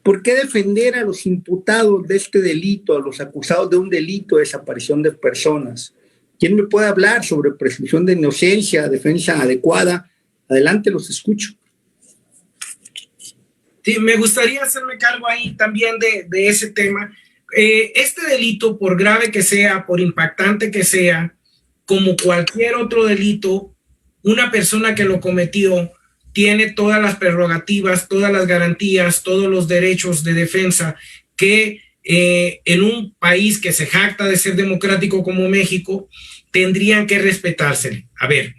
¿Por qué defender a los imputados de este delito, a los acusados de un delito de desaparición de personas? ¿Quién me puede hablar sobre presunción de inocencia, defensa adecuada? Adelante, los escucho. Sí, me gustaría hacerme cargo ahí también de ese tema. Este delito, por grave que sea, por impactante que sea, como cualquier otro delito, una persona que lo cometió tiene todas las prerrogativas, todas las garantías, todos los derechos de defensa que en un país que se jacta de ser democrático como México, tendrían que respetársele. A ver,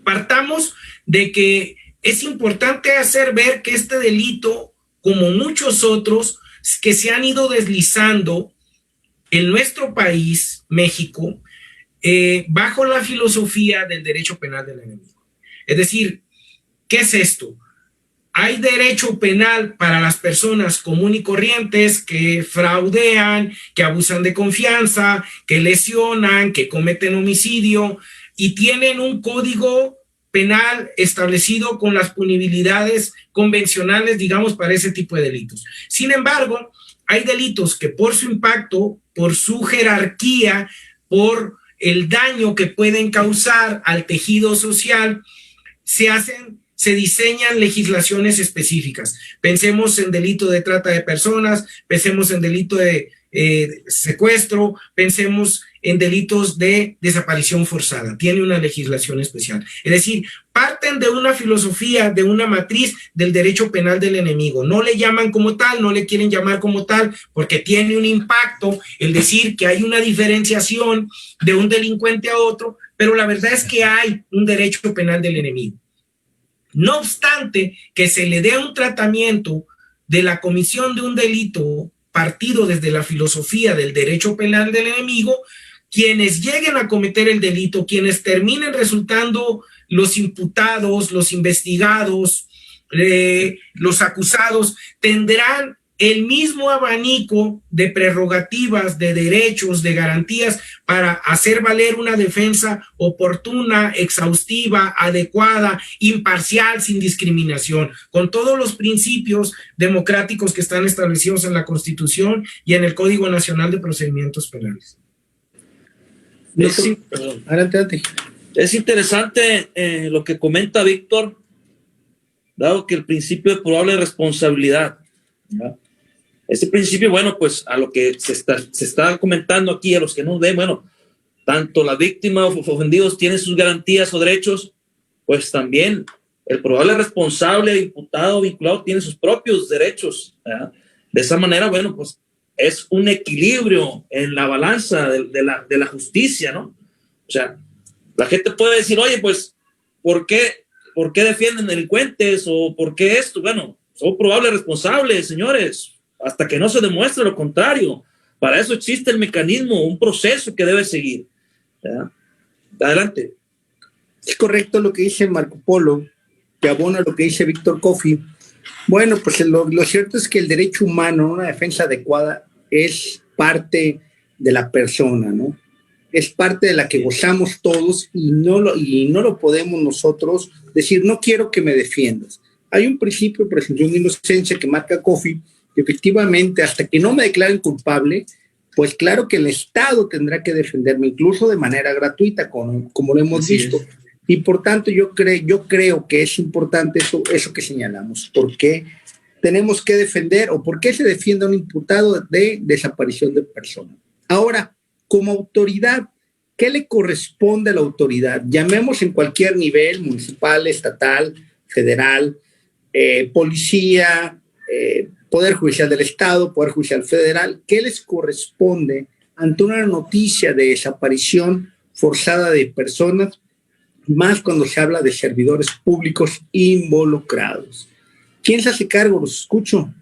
partamos de que es importante hacer ver que este delito, como muchos otros que se han ido deslizando en nuestro país, México, bajo la filosofía del derecho penal del enemigo. Es decir, ¿qué es esto? Hay derecho penal para las personas comunes y corrientes que fraudean, que abusan de confianza, que lesionan, que cometen homicidio y tienen un código penal establecido con las punibilidades convencionales, digamos, para ese tipo de delitos. Sin embargo, hay delitos que por su impacto, por su jerarquía, por el daño que pueden causar al tejido social, se diseñan legislaciones específicas. Pensemos en delito de trata de personas, pensemos en delito de secuestro, pensemos en delitos de desaparición forzada. Tiene una legislación especial. Es decir, parten de una filosofía, de una matriz del derecho penal del enemigo. No le llaman como tal, no le quieren llamar como tal, porque tiene un impacto el decir que hay una diferenciación de un delincuente a otro, pero la verdad es que hay un derecho penal del enemigo. No obstante que se le dé un tratamiento de la comisión de un delito partido desde la filosofía del derecho penal del enemigo, quienes lleguen a cometer el delito, quienes terminen resultando los imputados, los investigados, los acusados, tendrán el mismo abanico de prerrogativas, de derechos, de garantías para hacer valer una defensa oportuna, exhaustiva, adecuada, imparcial, sin discriminación, con todos los principios democráticos que están establecidos en la Constitución y en el Código Nacional de Procedimientos Penales. Adelante. Es interesante lo que comenta Víctor, dado que el principio de probable responsabilidad, ¿verdad? Ese principio, bueno, pues a lo que se está comentando aquí, a los que no ven, bueno, tanto la víctima o ofendidos tienen sus garantías o derechos, pues también el probable responsable, imputado, vinculado, tiene sus propios derechos, ¿verdad? De esa manera, bueno, pues es un equilibrio en la balanza de la justicia, ¿no? O sea, la gente puede decir, oye, pues, ¿por qué defienden delincuentes? ¿O por qué esto? Bueno, son probables responsables, señores, hasta que no se demuestre lo contrario. Para eso existe el mecanismo, un proceso que debe seguir, ¿verdad? Adelante. Es correcto lo que dice Marco Polo, que abona lo que dice Víctor Coffey. Bueno, pues lo cierto es que el derecho humano, una defensa adecuada, es parte de la persona, ¿no? Es parte de la que gozamos todos y no lo podemos nosotros decir, no quiero que me defiendas. Hay un principio de presunción de inocencia que marca Coffey, que efectivamente hasta que no me declaren culpable, pues claro que el Estado tendrá que defenderme, incluso de manera gratuita, como lo hemos visto. Y por tanto yo creo que es importante eso que señalamos. ¿Por qué tenemos que defender o por qué se defiende a un imputado de desaparición de persona? Ahora, como autoridad, ¿qué le corresponde a la autoridad? Llamemos en cualquier nivel, municipal, estatal, federal, policía, Poder Judicial del Estado, Poder Judicial Federal. ¿Qué les corresponde ante una noticia de desaparición forzada de personas, más cuando se habla de servidores públicos involucrados? ¿Quién se hace cargo? Los escucho.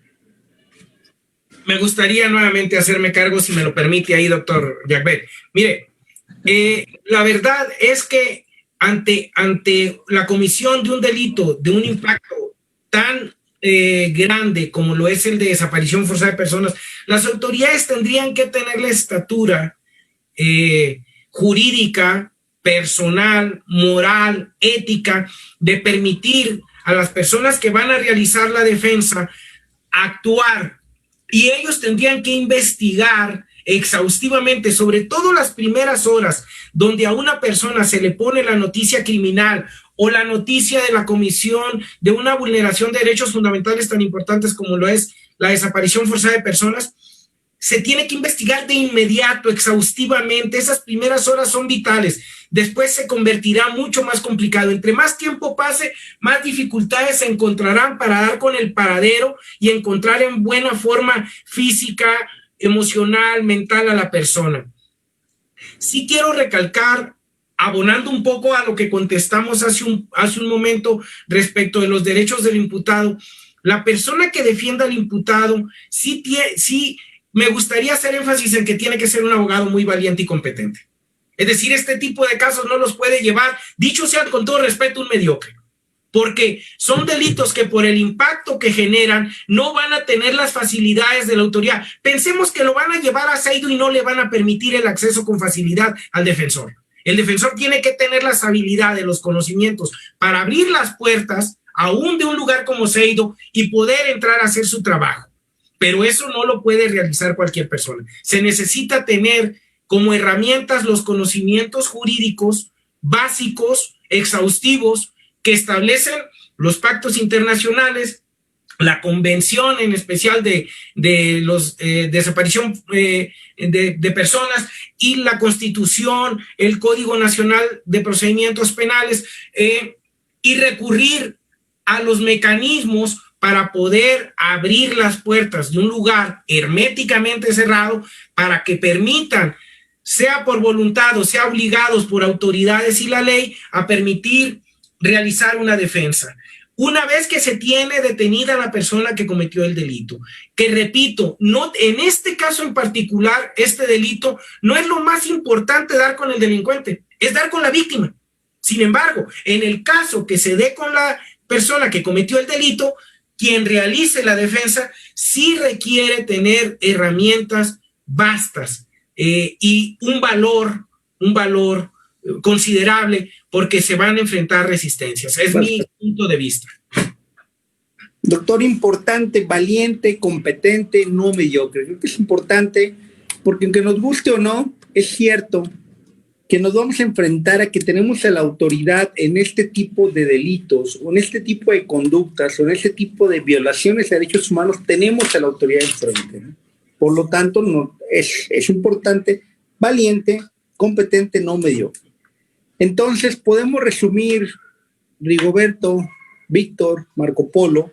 Me gustaría nuevamente hacerme cargo, si me lo permite ahí, doctor Jacbet. Mire, la verdad es que ante la comisión de un delito de un impacto tan grande como lo es el de desaparición forzada de personas, las autoridades tendrían que tener la estatura jurídica, personal, moral, ética, de permitir a las personas que van a realizar la defensa actuar, y ellos tendrían que investigar exhaustivamente, sobre todo las primeras horas, donde a una persona se le pone la noticia criminal o la noticia de la comisión de una vulneración de derechos fundamentales tan importantes como lo es la desaparición forzada de personas, se tiene que investigar de inmediato, exhaustivamente. Esas primeras horas son vitales. Después se convertirá mucho más complicado. Entre más tiempo pase, más dificultades se encontrarán para dar con el paradero y encontrar en buena forma física, emocional, mental a la persona. Sí quiero recalcar, abonando un poco a lo que contestamos hace un momento respecto de los derechos del imputado, la persona que defienda al imputado sí me gustaría hacer énfasis en que tiene que ser un abogado muy valiente y competente. Es decir, este tipo de casos no los puede llevar, dicho sea con todo respeto, un mediocre, porque son delitos que por el impacto que generan no van a tener las facilidades de la autoridad. Pensemos que lo van a llevar a Seido y no le van a permitir el acceso con facilidad al defensor. El defensor tiene que tener las habilidades, los conocimientos para abrir las puertas aún de un lugar como Seido y poder entrar a hacer su trabajo. Pero eso no lo puede realizar cualquier persona. Se necesita tener como herramientas los conocimientos jurídicos básicos, exhaustivos, que establecen los pactos internacionales, la convención en especial de desaparición de personas y la Constitución, el Código Nacional de Procedimientos Penales, y recurrir a los mecanismos para poder abrir las puertas de un lugar herméticamente cerrado para que permitan, sea por voluntad o sea obligados por autoridades y la ley, a permitir realizar una defensa. Una vez que se tiene detenida la persona que cometió el delito, que repito, no, en este caso en particular, este delito no es lo más importante dar con el delincuente, es dar con la víctima. Sin embargo, en el caso que se dé con la persona que cometió el delito, quien realice la defensa sí requiere tener herramientas vastas y un valor considerable, porque se van a enfrentar resistencias. Es mi punto de vista. Doctor, importante, valiente, competente, no mediocre. Creo que es importante porque aunque nos guste o no, es cierto que nos vamos a enfrentar a que tenemos a la autoridad en este tipo de delitos, o en este tipo de conductas, o en este tipo de violaciones de derechos humanos, tenemos a la autoridad enfrente, ¿no? Por lo tanto, no, es importante, valiente, competente, no mediocre. Entonces, podemos resumir, Rigoberto, Víctor, Marco Polo,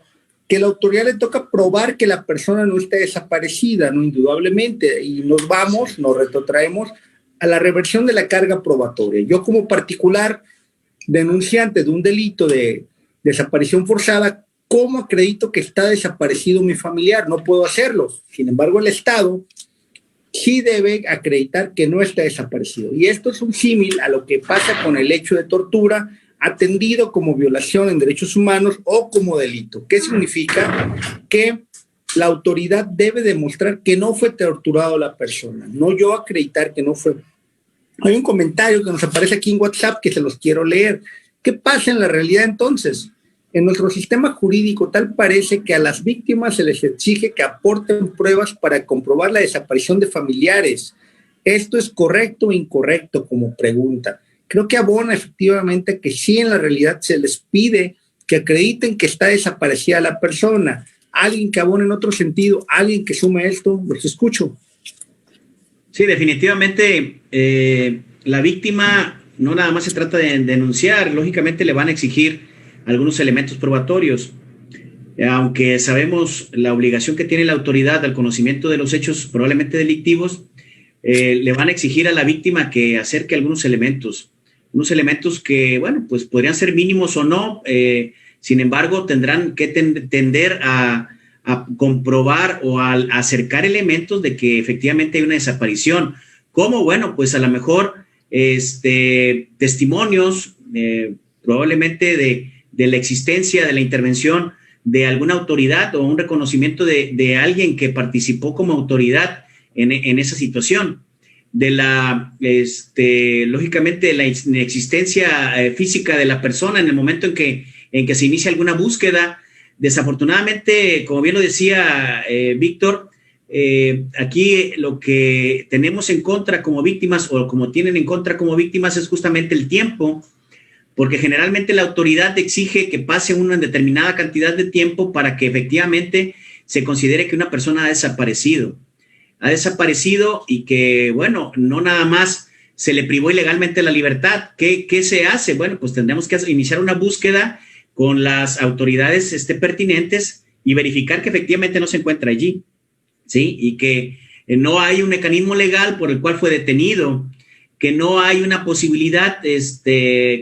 que a la autoridad le toca probar que la persona no está desaparecida, ¿no? Indudablemente, y nos retrotraemos a la reversión de la carga probatoria. Yo, como particular denunciante de un delito de desaparición forzada, ¿cómo acredito que está desaparecido mi familiar? No puedo hacerlo. Sin embargo, el Estado sí debe acreditar que no está desaparecido. Y esto es un símil a lo que pasa con el hecho de tortura, atendido como violación en derechos humanos o como delito. ¿Qué significa? Que la autoridad debe demostrar que no fue torturado la persona, no yo acreditar que no fue. Hay un comentario que nos aparece aquí en WhatsApp que se los quiero leer. ¿Qué pasa en la realidad entonces? En nuestro sistema jurídico tal parece que a las víctimas se les exige que aporten pruebas para comprobar la desaparición de familiares. ¿Esto es correcto o incorrecto como pregunta? Creo que abona efectivamente que sí, en la realidad se les pide que acrediten que está desaparecida la persona. Alguien que abone en otro sentido, alguien que sume esto, los escucho. Sí, definitivamente la víctima no nada más se trata de denunciar, lógicamente le van a exigir algunos elementos probatorios, aunque sabemos la obligación que tiene la autoridad al conocimiento de los hechos probablemente delictivos, le van a exigir a la víctima que acerque algunos elementos que, bueno, pues podrían ser mínimos o no, sin embargo, tendrán que tender a comprobar o a acercar elementos de que efectivamente hay una desaparición, como, bueno, pues a lo mejor testimonios probablemente de la existencia, de la intervención de alguna autoridad o un reconocimiento de alguien que participó como autoridad en esa situación, de lógicamente, la inexistencia física de la persona en el momento en que se inicia alguna búsqueda. Desafortunadamente, como bien lo decía Víctor, aquí lo que tenemos en contra como víctimas o como tienen en contra como víctimas es justamente el tiempo, porque generalmente la autoridad exige que pase una determinada cantidad de tiempo para que efectivamente se considere que una persona ha desaparecido y que, bueno, no nada más se le privó ilegalmente la libertad. ¿Qué se hace? Bueno, pues tendremos que iniciar una búsqueda con las autoridades pertinentes y verificar que efectivamente no se encuentra allí, ¿sí? Y que no hay un mecanismo legal por el cual fue detenido, que no hay una posibilidad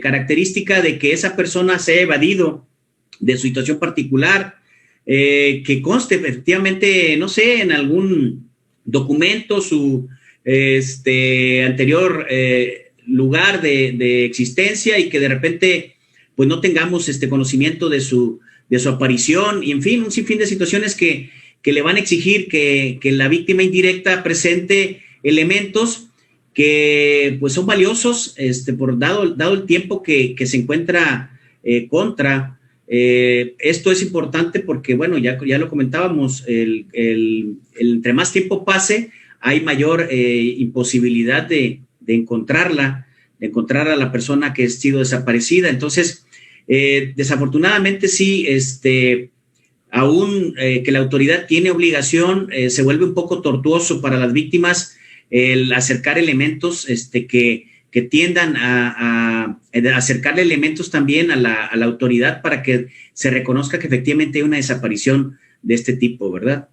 característica de que esa persona se haya evadido de su situación particular, que conste efectivamente, no sé, en algún documento su anterior lugar de existencia y que de repente pues no tengamos conocimiento de su aparición y en fin, un sinfín de situaciones que le van a exigir que la víctima indirecta presente elementos que pues son valiosos dado el tiempo que se encuentra contra. Esto es importante porque, bueno, ya lo comentábamos, entre más tiempo pase, hay mayor imposibilidad de encontrarla, de encontrar a la persona que ha sido desaparecida. Entonces, desafortunadamente sí, aún que la autoridad tiene obligación, se vuelve un poco tortuoso para las víctimas el acercar elementos que tiendan a acercarle elementos también a la autoridad para que se reconozca que efectivamente hay una desaparición de este tipo, ¿verdad?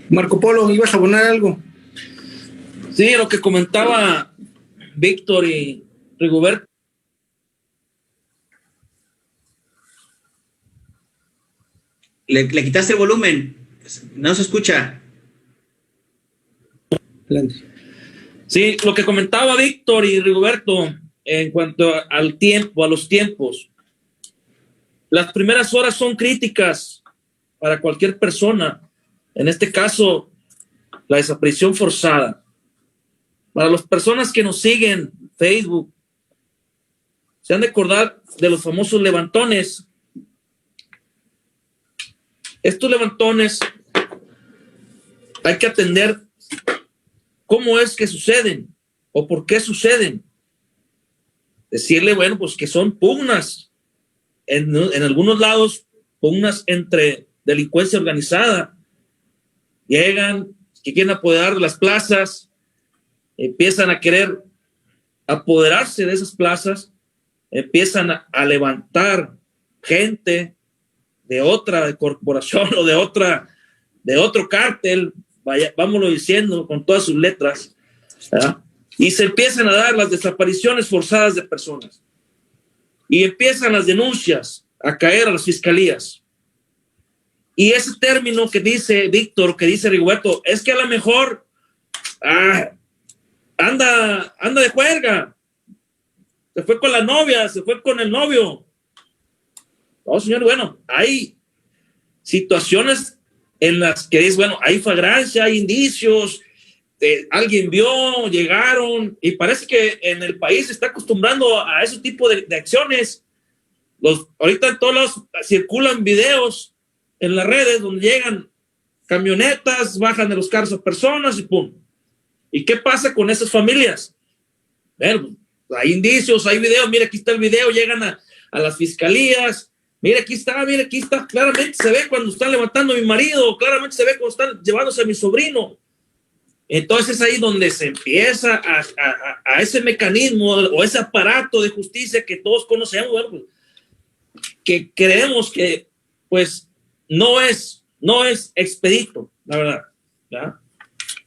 Marco Polo, ¿ibas a abonar algo? Sí, lo que comentaba Víctor y Rigoberto. Le quitaste el volumen, no se escucha. Adelante. Sí, lo que comentaba Víctor y Rigoberto en cuanto al tiempo, a los tiempos. Las primeras horas son críticas para cualquier persona. En este caso, la desaparición forzada. Para las personas que nos siguen en Facebook, se han de acordar de los famosos levantones. Estos levantones hay que atender cómo es que suceden o por qué suceden. Decirle, bueno, pues que son pugnas. En algunos lados, pugnas entre delincuencia organizada. Llegan, que quieren apoderar las plazas, empiezan a querer apoderarse de esas plazas, empiezan a levantar gente de otra corporación o de otro cártel, vámonos diciendo con todas sus letras, ¿verdad? Y se empiezan a dar las desapariciones forzadas de personas y empiezan las denuncias a caer a las fiscalías. Y ese término que dice Víctor, que dice Rigoberto, es que a lo mejor anda de juerga, se fue con la novia, se fue con el novio. No, señor, bueno, hay situaciones en las que es, bueno, hay flagrancia, hay indicios, alguien vio, llegaron, y parece que en el país se está acostumbrando a ese tipo de acciones. Ahorita en todos lados circulan videos en las redes donde llegan camionetas, bajan de los carros a personas y pum. ¿Y qué pasa con esas familias? Bueno, hay indicios, hay videos, mira, aquí está el video, llegan a las fiscalías, mira, aquí está, claramente se ve cuando están levantando a mi marido, claramente se ve cuando están llevándose a mi sobrino. Entonces es ahí donde se empieza a ese mecanismo o ese aparato de justicia que todos conocemos, bueno, pues, que creemos que pues no es expedito, la verdad, ¿verdad?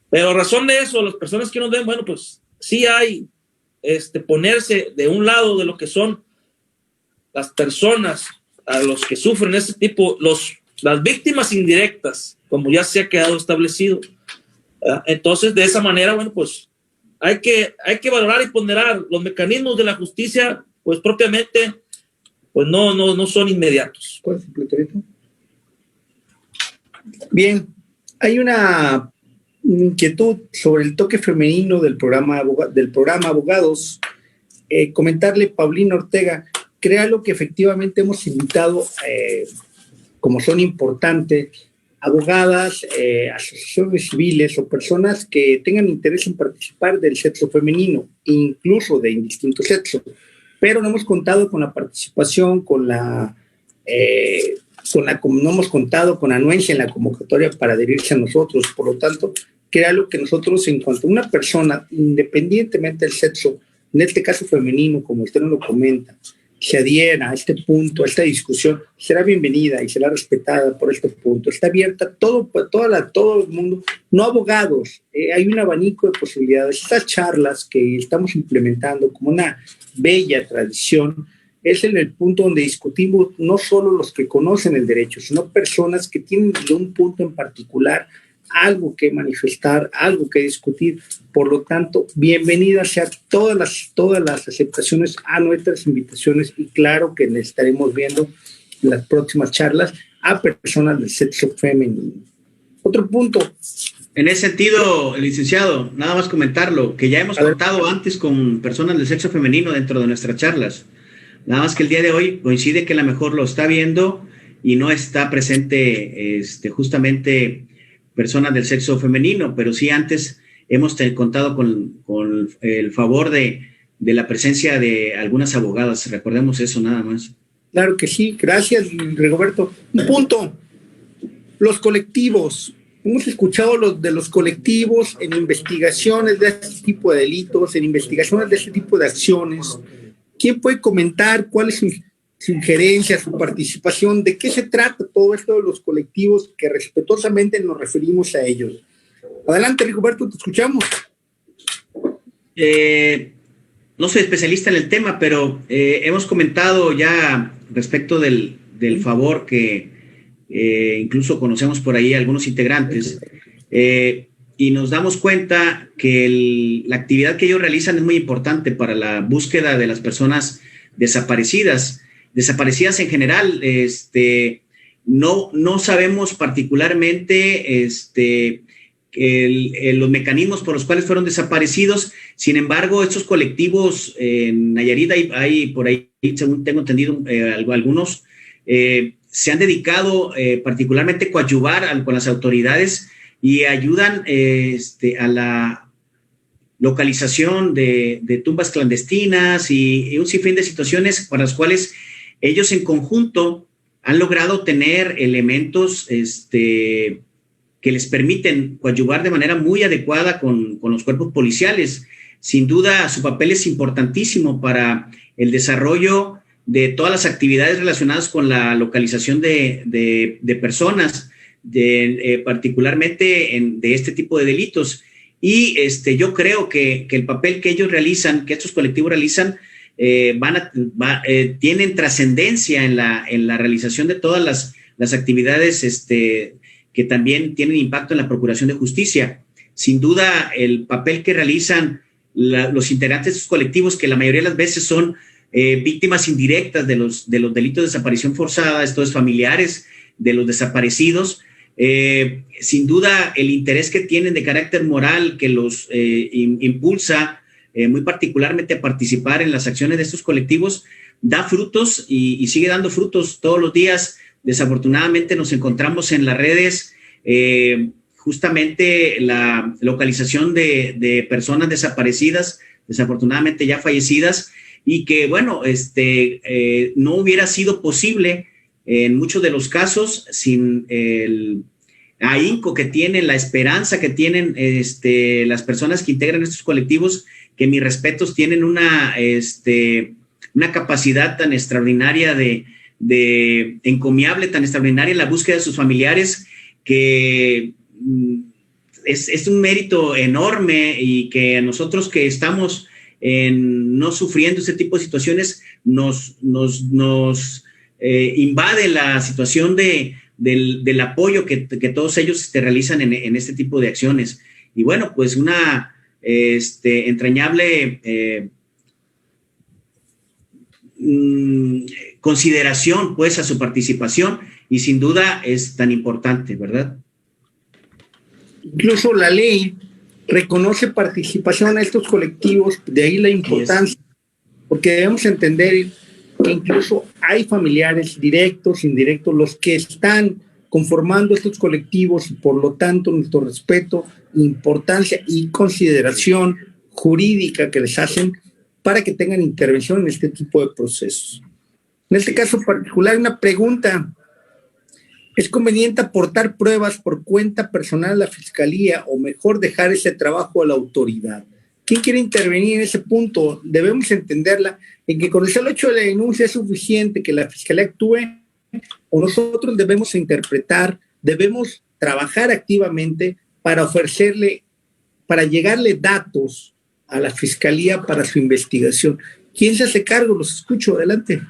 Pero a razón de eso, las personas que nos ven, bueno, pues sí hay ponerse de un lado de lo que son las personas a los que sufren este tipo, las víctimas indirectas, como ya se ha quedado establecido. Entonces, de esa manera, bueno, pues hay que valorar y ponderar los mecanismos de la justicia, pues propiamente, pues no son inmediatos. ¿Cuál es el planteamiento? Bien, hay una inquietud sobre el toque femenino del programa Abogados. Comentarle, Paulina Ortega, créalo que efectivamente hemos invitado, como son importantes, abogadas, asociaciones civiles o personas que tengan interés en participar del sexo femenino, incluso de indistinto sexo. Pero no hemos contado con la participación, no hemos contado con anuencia en la convocatoria para adherirse a nosotros. Por lo tanto, que era lo que nosotros, en cuanto a una persona, independientemente del sexo, en este caso femenino, como usted nos lo comenta, se adhiera a este punto, a esta discusión, será bienvenida y será respetada por este punto. Está abierta todo el mundo, no abogados, hay un abanico de posibilidades. Estas charlas que estamos implementando como una bella tradición es en el punto donde discutimos no solo los que conocen el derecho, sino personas que tienen de un punto en particular algo que manifestar, algo que discutir. Por lo tanto, bienvenidas sean todas las aceptaciones a nuestras invitaciones, y claro que les estaremos viendo en las próximas charlas a personas del sexo femenino. Otro punto. En ese sentido, licenciado, nada más comentarlo, que ya hemos contado antes con personas del sexo femenino dentro de nuestras charlas. Nada más que el día de hoy coincide que a lo mejor lo está viendo y no está presente justamente personas del sexo femenino, pero sí antes hemos contado con el favor de la presencia de algunas abogadas. Recordemos eso nada más. Claro que sí, gracias, Rigoberto. Un punto, los colectivos. Hemos escuchado de los colectivos en investigaciones de este tipo de delitos, en investigaciones de este tipo de acciones. ¿Quién puede comentar cuál es su injerencia, su participación? ¿De qué se trata todo esto de los colectivos que respetuosamente nos referimos a ellos? Adelante, Rigoberto, te escuchamos. No soy especialista en el tema, pero hemos comentado ya respecto del favor que incluso conocemos por ahí algunos integrantes, y nos damos cuenta que la actividad que ellos realizan es muy importante para la búsqueda de las personas desaparecidas en general. No sabemos particularmente los mecanismos por los cuales fueron desaparecidos. Sin embargo, estos colectivos en Nayarit hay por ahí, según tengo entendido, algunos se han dedicado particularmente a coadyuvar con las autoridades y ayudan a la localización de tumbas clandestinas y un sinfín de situaciones para las cuales ellos en conjunto han logrado tener elementos que les permiten coadyuvar de manera muy adecuada con los cuerpos policiales. Sin duda, su papel es importantísimo para el desarrollo de todas las actividades relacionadas con la localización de personas, particularmente de este tipo de delitos. Y yo creo que el papel que ellos realizan, que estos colectivos realizan, tienen trascendencia en la realización de todas las actividades que también tienen impacto en la procuración de justicia. Sin duda, el papel que realizan los integrantes de estos colectivos, que la mayoría de las veces son víctimas indirectas de los delitos de desaparición forzada, estos familiares de los desaparecidos, sin duda el interés que tienen de carácter moral que los impulsa muy particularmente a participar en las acciones de estos colectivos, da frutos y sigue dando frutos todos los días. Desafortunadamente nos encontramos en las redes justamente la localización de personas desaparecidas, desafortunadamente ya fallecidas, y que, bueno, no hubiera sido posible en muchos de los casos sin el ahínco que tienen, la esperanza que tienen las personas que integran estos colectivos, que mis respetos, tienen una capacidad tan extraordinaria encomiable, tan extraordinaria en la búsqueda de sus familiares, que es un mérito enorme, y que a nosotros que estamos no sufriendo este tipo de situaciones nos invade la situación del apoyo que todos ellos realizan en este tipo de acciones. Y bueno, pues una entrañable consideración pues a su participación, y sin duda es tan importante, ¿verdad? Incluso la ley reconoce participación a estos colectivos, de ahí la importancia, porque debemos entender que incluso hay familiares directos, indirectos, los que están conformando estos colectivos y por lo tanto nuestro respeto, importancia y consideración jurídica que les hacen para que tengan intervención en este tipo de procesos. En este caso particular, una pregunta. ¿Es conveniente aportar pruebas por cuenta personal a la Fiscalía o mejor dejar ese trabajo a la autoridad? ¿Quién quiere intervenir en ese punto? Debemos entenderla en que con el solo hecho de la denuncia es suficiente que la Fiscalía actúe, o nosotros debemos interpretar, debemos trabajar activamente para ofrecerle, para llegarle datos a la Fiscalía para su investigación. ¿Quién se hace cargo? Los escucho, adelante.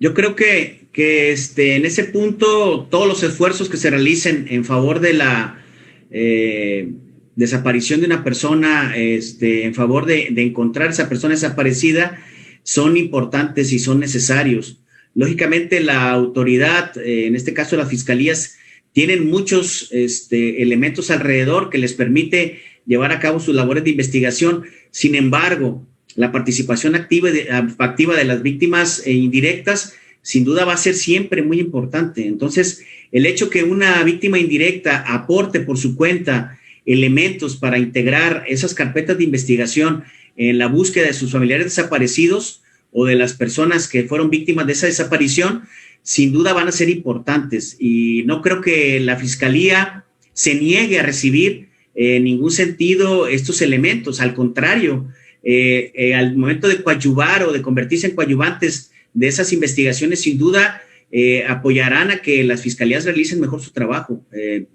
Yo creo que en ese punto todos los esfuerzos que se realicen en favor de la desaparición de una persona, en favor de encontrar a esa persona desaparecida, son importantes y son necesarios. Lógicamente la autoridad, en este caso las fiscalías, tienen muchos elementos alrededor que les permite llevar a cabo sus labores de investigación. Sin embargo, la participación activa de las víctimas indirectas sin duda va a ser siempre muy importante. Entonces, el hecho que una víctima indirecta aporte por su cuenta elementos para integrar esas carpetas de investigación en la búsqueda de sus familiares desaparecidos o de las personas que fueron víctimas de esa desaparición, sin duda van a ser importantes. Y no creo que la Fiscalía se niegue a recibir en ningún sentido estos elementos. Al contrario, al momento de coadyuvar o de convertirse en coadyuvantes de esas investigaciones, sin duda apoyarán a que las fiscalías realicen mejor su trabajo.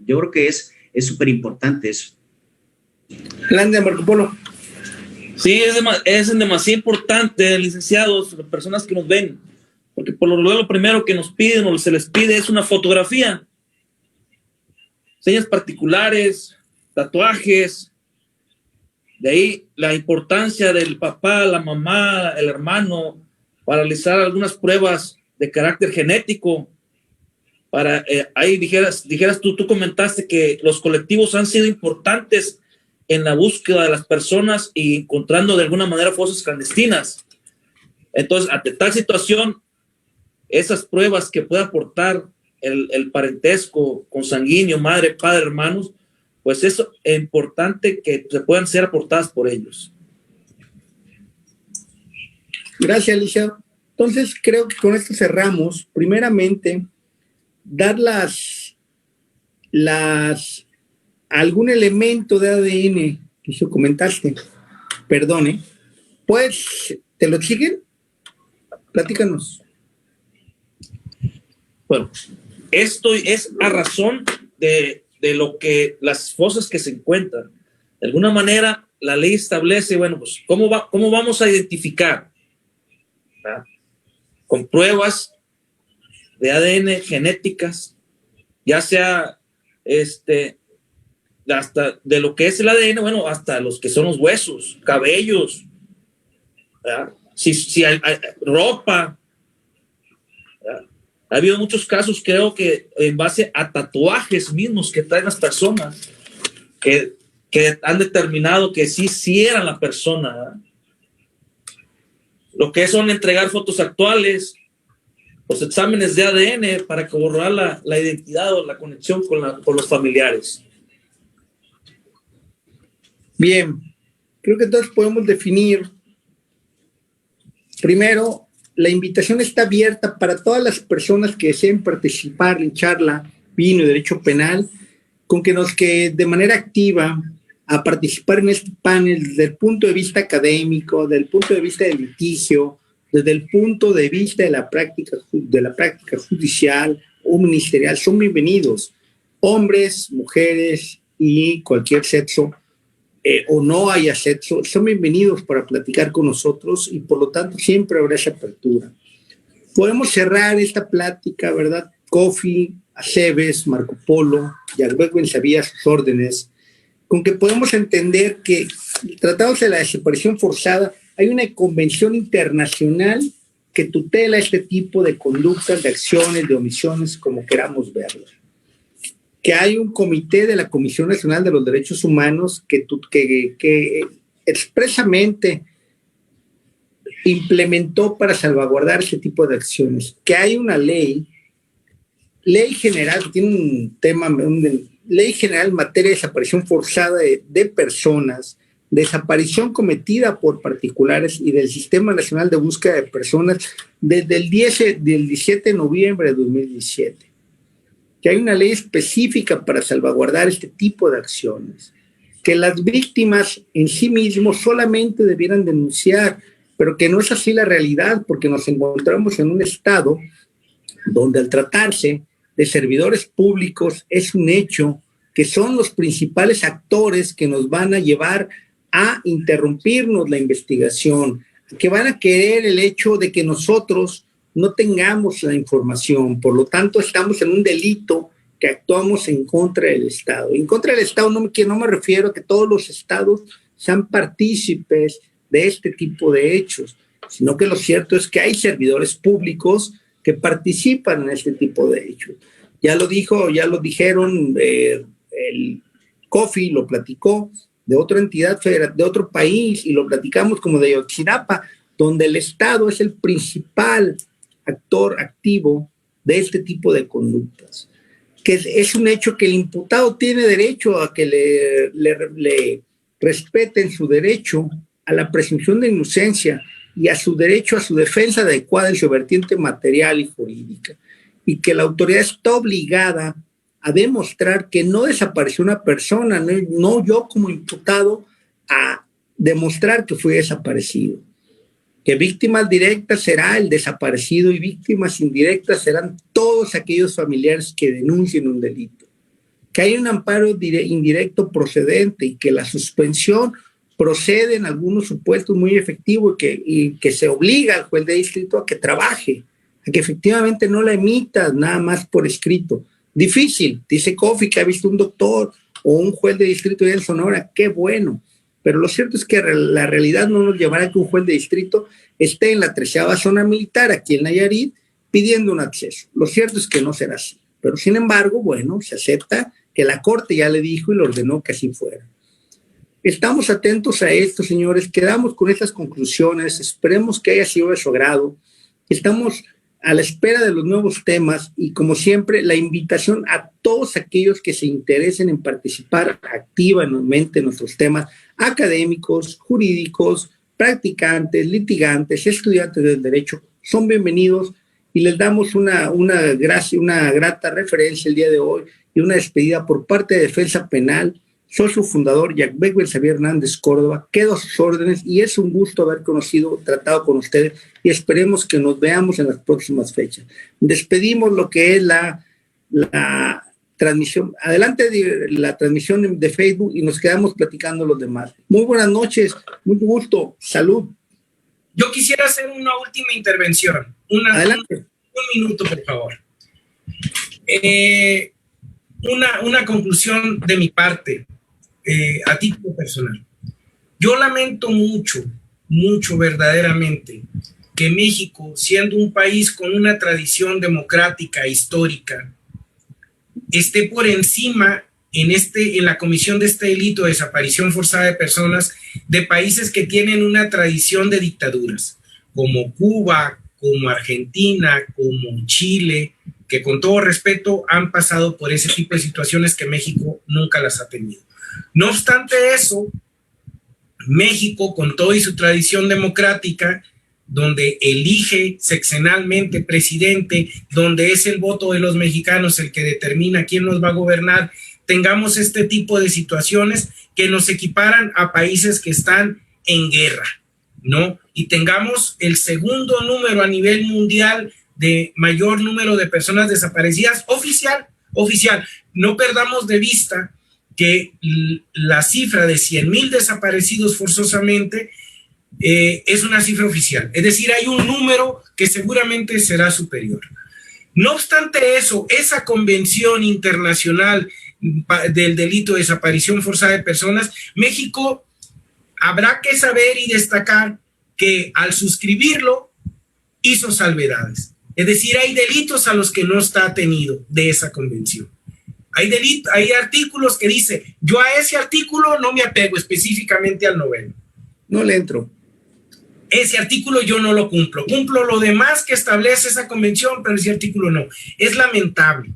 Yo creo que es súper importante eso. Grande, Marco Polo. Sí, es demasiado importante, licenciados, las personas que nos ven, porque por lo primero que nos piden o se les pide es una fotografía, señas particulares, tatuajes. De ahí la importancia del papá, la mamá, el hermano, para realizar algunas pruebas de carácter genético. Para ahí dijeras tú comentaste que los colectivos han sido importantes en la búsqueda de las personas y encontrando de alguna manera fosas clandestinas. Entonces, ante tal situación, esas pruebas que puede aportar el parentesco consanguíneo, madre, padre, hermanos, pues es importante que se puedan ser aportadas por ellos. Gracias, Alicia. Entonces, creo que con esto cerramos. Primeramente, dar algún elemento de ADN que tú comentaste, perdone, pues, ¿te lo exigen? Platícanos. Bueno, esto es a razón de lo que las fosas que se encuentran. De alguna manera, la ley establece, bueno, pues, ¿cómo vamos a identificar? ¿Verdad? Con pruebas de ADN genéticas, ya sea hasta de lo que es el ADN, bueno, hasta los que son los huesos, cabellos, ¿verdad? Si hay ropa, ¿verdad? Ha habido muchos casos, creo que en base a tatuajes mismos que traen las personas, que han determinado que sí eran la persona, ¿verdad? Lo que son entregar fotos actuales, los exámenes de ADN para corroborar la identidad o la conexión con los familiares. Bien, creo que entonces podemos definir, primero, la invitación está abierta para todas las personas que deseen participar en charla Vino y Derecho Penal, con que de manera activa a participar en este panel desde el punto de vista académico, desde el punto de vista del litigio, desde el punto de vista de la práctica judicial o ministerial. Son bienvenidos, hombres, mujeres y cualquier sexo, o no haya sexo, son bienvenidos para platicar con nosotros y por lo tanto siempre habrá esa apertura. Podemos cerrar esta plática, ¿verdad? Kofi, Aceves, Marco Polo, Yagüe sabía sus órdenes, con que podemos entender que tratados de la desaparición forzada, hay una convención internacional que tutela este tipo de conductas, de acciones, de omisiones, como queramos verlo. Que hay un comité de la Comisión Nacional de los Derechos Humanos que expresamente implementó para salvaguardar ese tipo de acciones. Que hay una ley, ley general, tiene un tema, ley general en materia de desaparición forzada de personas, desaparición cometida por particulares y del Sistema Nacional de Búsqueda de Personas desde el 17 de noviembre de 2017. Que hay una ley específica para salvaguardar este tipo de acciones, que las víctimas en sí mismos solamente debieran denunciar, pero que no es así la realidad, porque nos encontramos en un estado donde al tratarse de servidores públicos es un hecho que son los principales actores que nos van a llevar a interrumpirnos la investigación, que van a querer el hecho de que nosotros no tengamos la información. Por lo tanto, estamos en un delito que actuamos en contra del Estado. En contra del Estado no me refiero a que todos los estados sean partícipes de este tipo de hechos, sino que lo cierto es que hay servidores públicos que participan en este tipo de hechos. Ya lo dijeron, el COFI lo platicó, de otra entidad federal, de otro país, y lo platicamos como de Ayotzinapa, donde el Estado es el principal actor activo de este tipo de conductas. Que es un hecho que el imputado tiene derecho a que le respeten su derecho a la presunción de inocencia y a su derecho a su defensa adecuada en su vertiente material y jurídica. Y que la autoridad está obligada a demostrar que no desapareció una persona, no yo como imputado a demostrar que fue desaparecido. Que víctimas directas será el desaparecido y víctimas indirectas serán todos aquellos familiares que denuncien un delito. Que hay un amparo indirecto procedente y que la suspensión procede en algunos supuestos muy efectivos y que se obliga al juez de distrito a que trabaje, a que efectivamente no la emita nada más por escrito. Difícil, dice COFI que ha visto un doctor o un juez de distrito en Sonora, qué bueno. Pero lo cierto es que la realidad no nos llevará a que un juez de distrito esté en la 13ª zona militar, aquí en Nayarit, pidiendo un acceso. Lo cierto es que no será así. Pero sin embargo, bueno, se acepta que la Corte ya le dijo y le ordenó que así fuera. Estamos atentos a esto, señores. Quedamos con estas conclusiones. Esperemos que haya sido de su agrado. Estamos a la espera de los nuevos temas y, como siempre, la invitación a todos aquellos que se interesen en participar activamente en nuestros temas académicos, jurídicos, practicantes, litigantes, estudiantes del derecho, son bienvenidos y les damos una grata referencia el día de hoy y una despedida por parte de Defensa Penal. Soy su fundador, Jacques Xavier Hernández Córdoba. Quedo a sus órdenes y es un gusto haber tratado con ustedes y esperemos que nos veamos en las próximas fechas. Despedimos lo que es la transmisión. Adelante la transmisión de Facebook y nos quedamos platicando los demás. Muy buenas noches, mucho gusto, salud. Yo quisiera hacer una última intervención. Adelante. Un minuto, por favor. Una conclusión de mi parte. A título personal, yo lamento mucho verdaderamente que México, siendo un país con una tradición democrática histórica, esté por encima en la comisión de este delito de desaparición forzada de personas de países que tienen una tradición de dictaduras, como Cuba, como Argentina, como Chile, que con todo respeto han pasado por ese tipo de situaciones que México nunca las ha tenido. No obstante eso, México, con toda y su tradición democrática, donde elige sexenalmente presidente, donde es el voto de los mexicanos el que determina quién nos va a gobernar, tengamos este tipo de situaciones que nos equiparan a países que están en guerra, ¿no? Y tengamos el segundo número a nivel mundial de mayor número de personas desaparecidas oficial. No perdamos de vista que la cifra de 100,000 desaparecidos forzosamente es una cifra oficial. Es decir, hay un número que seguramente será superior. No obstante eso, esa convención internacional del delito de desaparición forzada de personas, México habrá que saber y destacar que al suscribirlo hizo salvedades. Es decir, hay delitos a los que no está atenido de esa convención. Hay artículos que dice, yo a ese artículo no me apego específicamente al 9º. No le entro. ese artículo yo no lo cumplo. Cumplo lo demás que establece esa convención, pero ese artículo no. Es lamentable.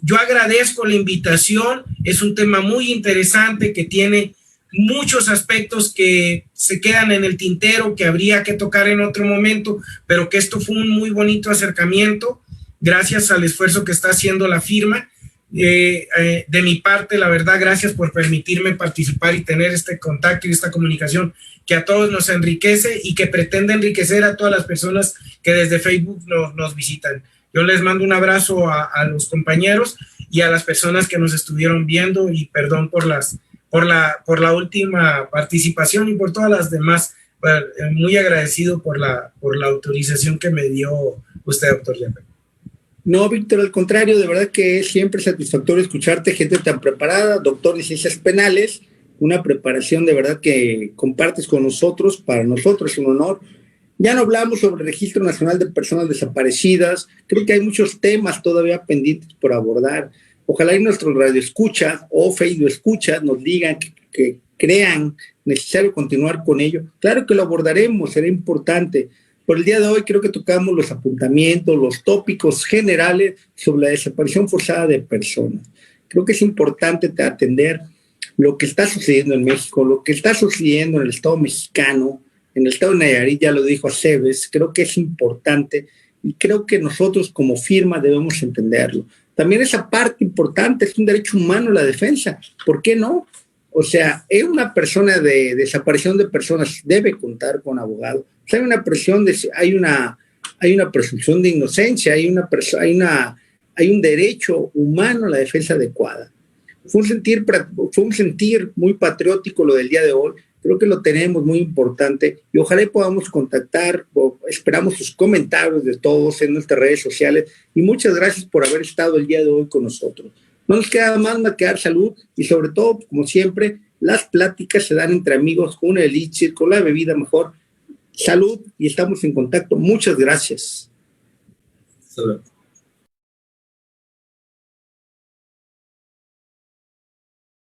Yo agradezco la invitación. Es un tema muy interesante que tiene muchos aspectos que se quedan en el tintero, que habría que tocar en otro momento, pero que esto fue un muy bonito acercamiento gracias al esfuerzo que está haciendo la firma. De mi parte, la verdad, gracias por permitirme participar y tener este contacto y esta comunicación que a todos nos enriquece y que pretende enriquecer a todas las personas que desde Facebook nos visitan. Yo les mando un abrazo a los compañeros y a las personas que nos estuvieron viendo, y perdón por la última participación y por todas las demás. Muy agradecido por la autorización que me dio usted, doctor Yepes. No, Víctor, al contrario, de verdad que es siempre satisfactorio escucharte, gente tan preparada, doctor de Ciencias Penales, una preparación de verdad que compartes con nosotros. Para nosotros es un honor. Ya no hablamos sobre el Registro Nacional de Personas Desaparecidas. Creo que hay muchos temas todavía pendientes por abordar. Ojalá y nuestros radioescuchas o Facebook escuchas nos digan que crean necesario continuar con ello. Claro que lo abordaremos, será importante. Por el día de hoy creo que tocamos los apuntamientos, los tópicos generales sobre la desaparición forzada de personas. Creo que es importante atender lo que está sucediendo en México, lo que está sucediendo en el Estado mexicano, en el Estado de Nayarit, ya lo dijo Aceves. Creo que es importante y creo que nosotros como firma debemos entenderlo. También esa parte importante, es un derecho humano la defensa. ¿Por qué no? O sea, es una persona de desaparición de personas, debe contar con abogado. O sea, hay una presunción de inocencia, hay un derecho humano a la defensa adecuada. Fue un sentir muy patriótico lo del día de hoy. Creo que lo tenemos muy importante y ojalá podamos contactar, esperamos sus comentarios de todos en nuestras redes sociales y muchas gracias por haber estado el día de hoy con nosotros. No nos queda más que dar salud y sobre todo, como siempre, las pláticas se dan entre amigos con una elixir, con la bebida mejor. Salud y estamos en contacto. Muchas gracias. Salud.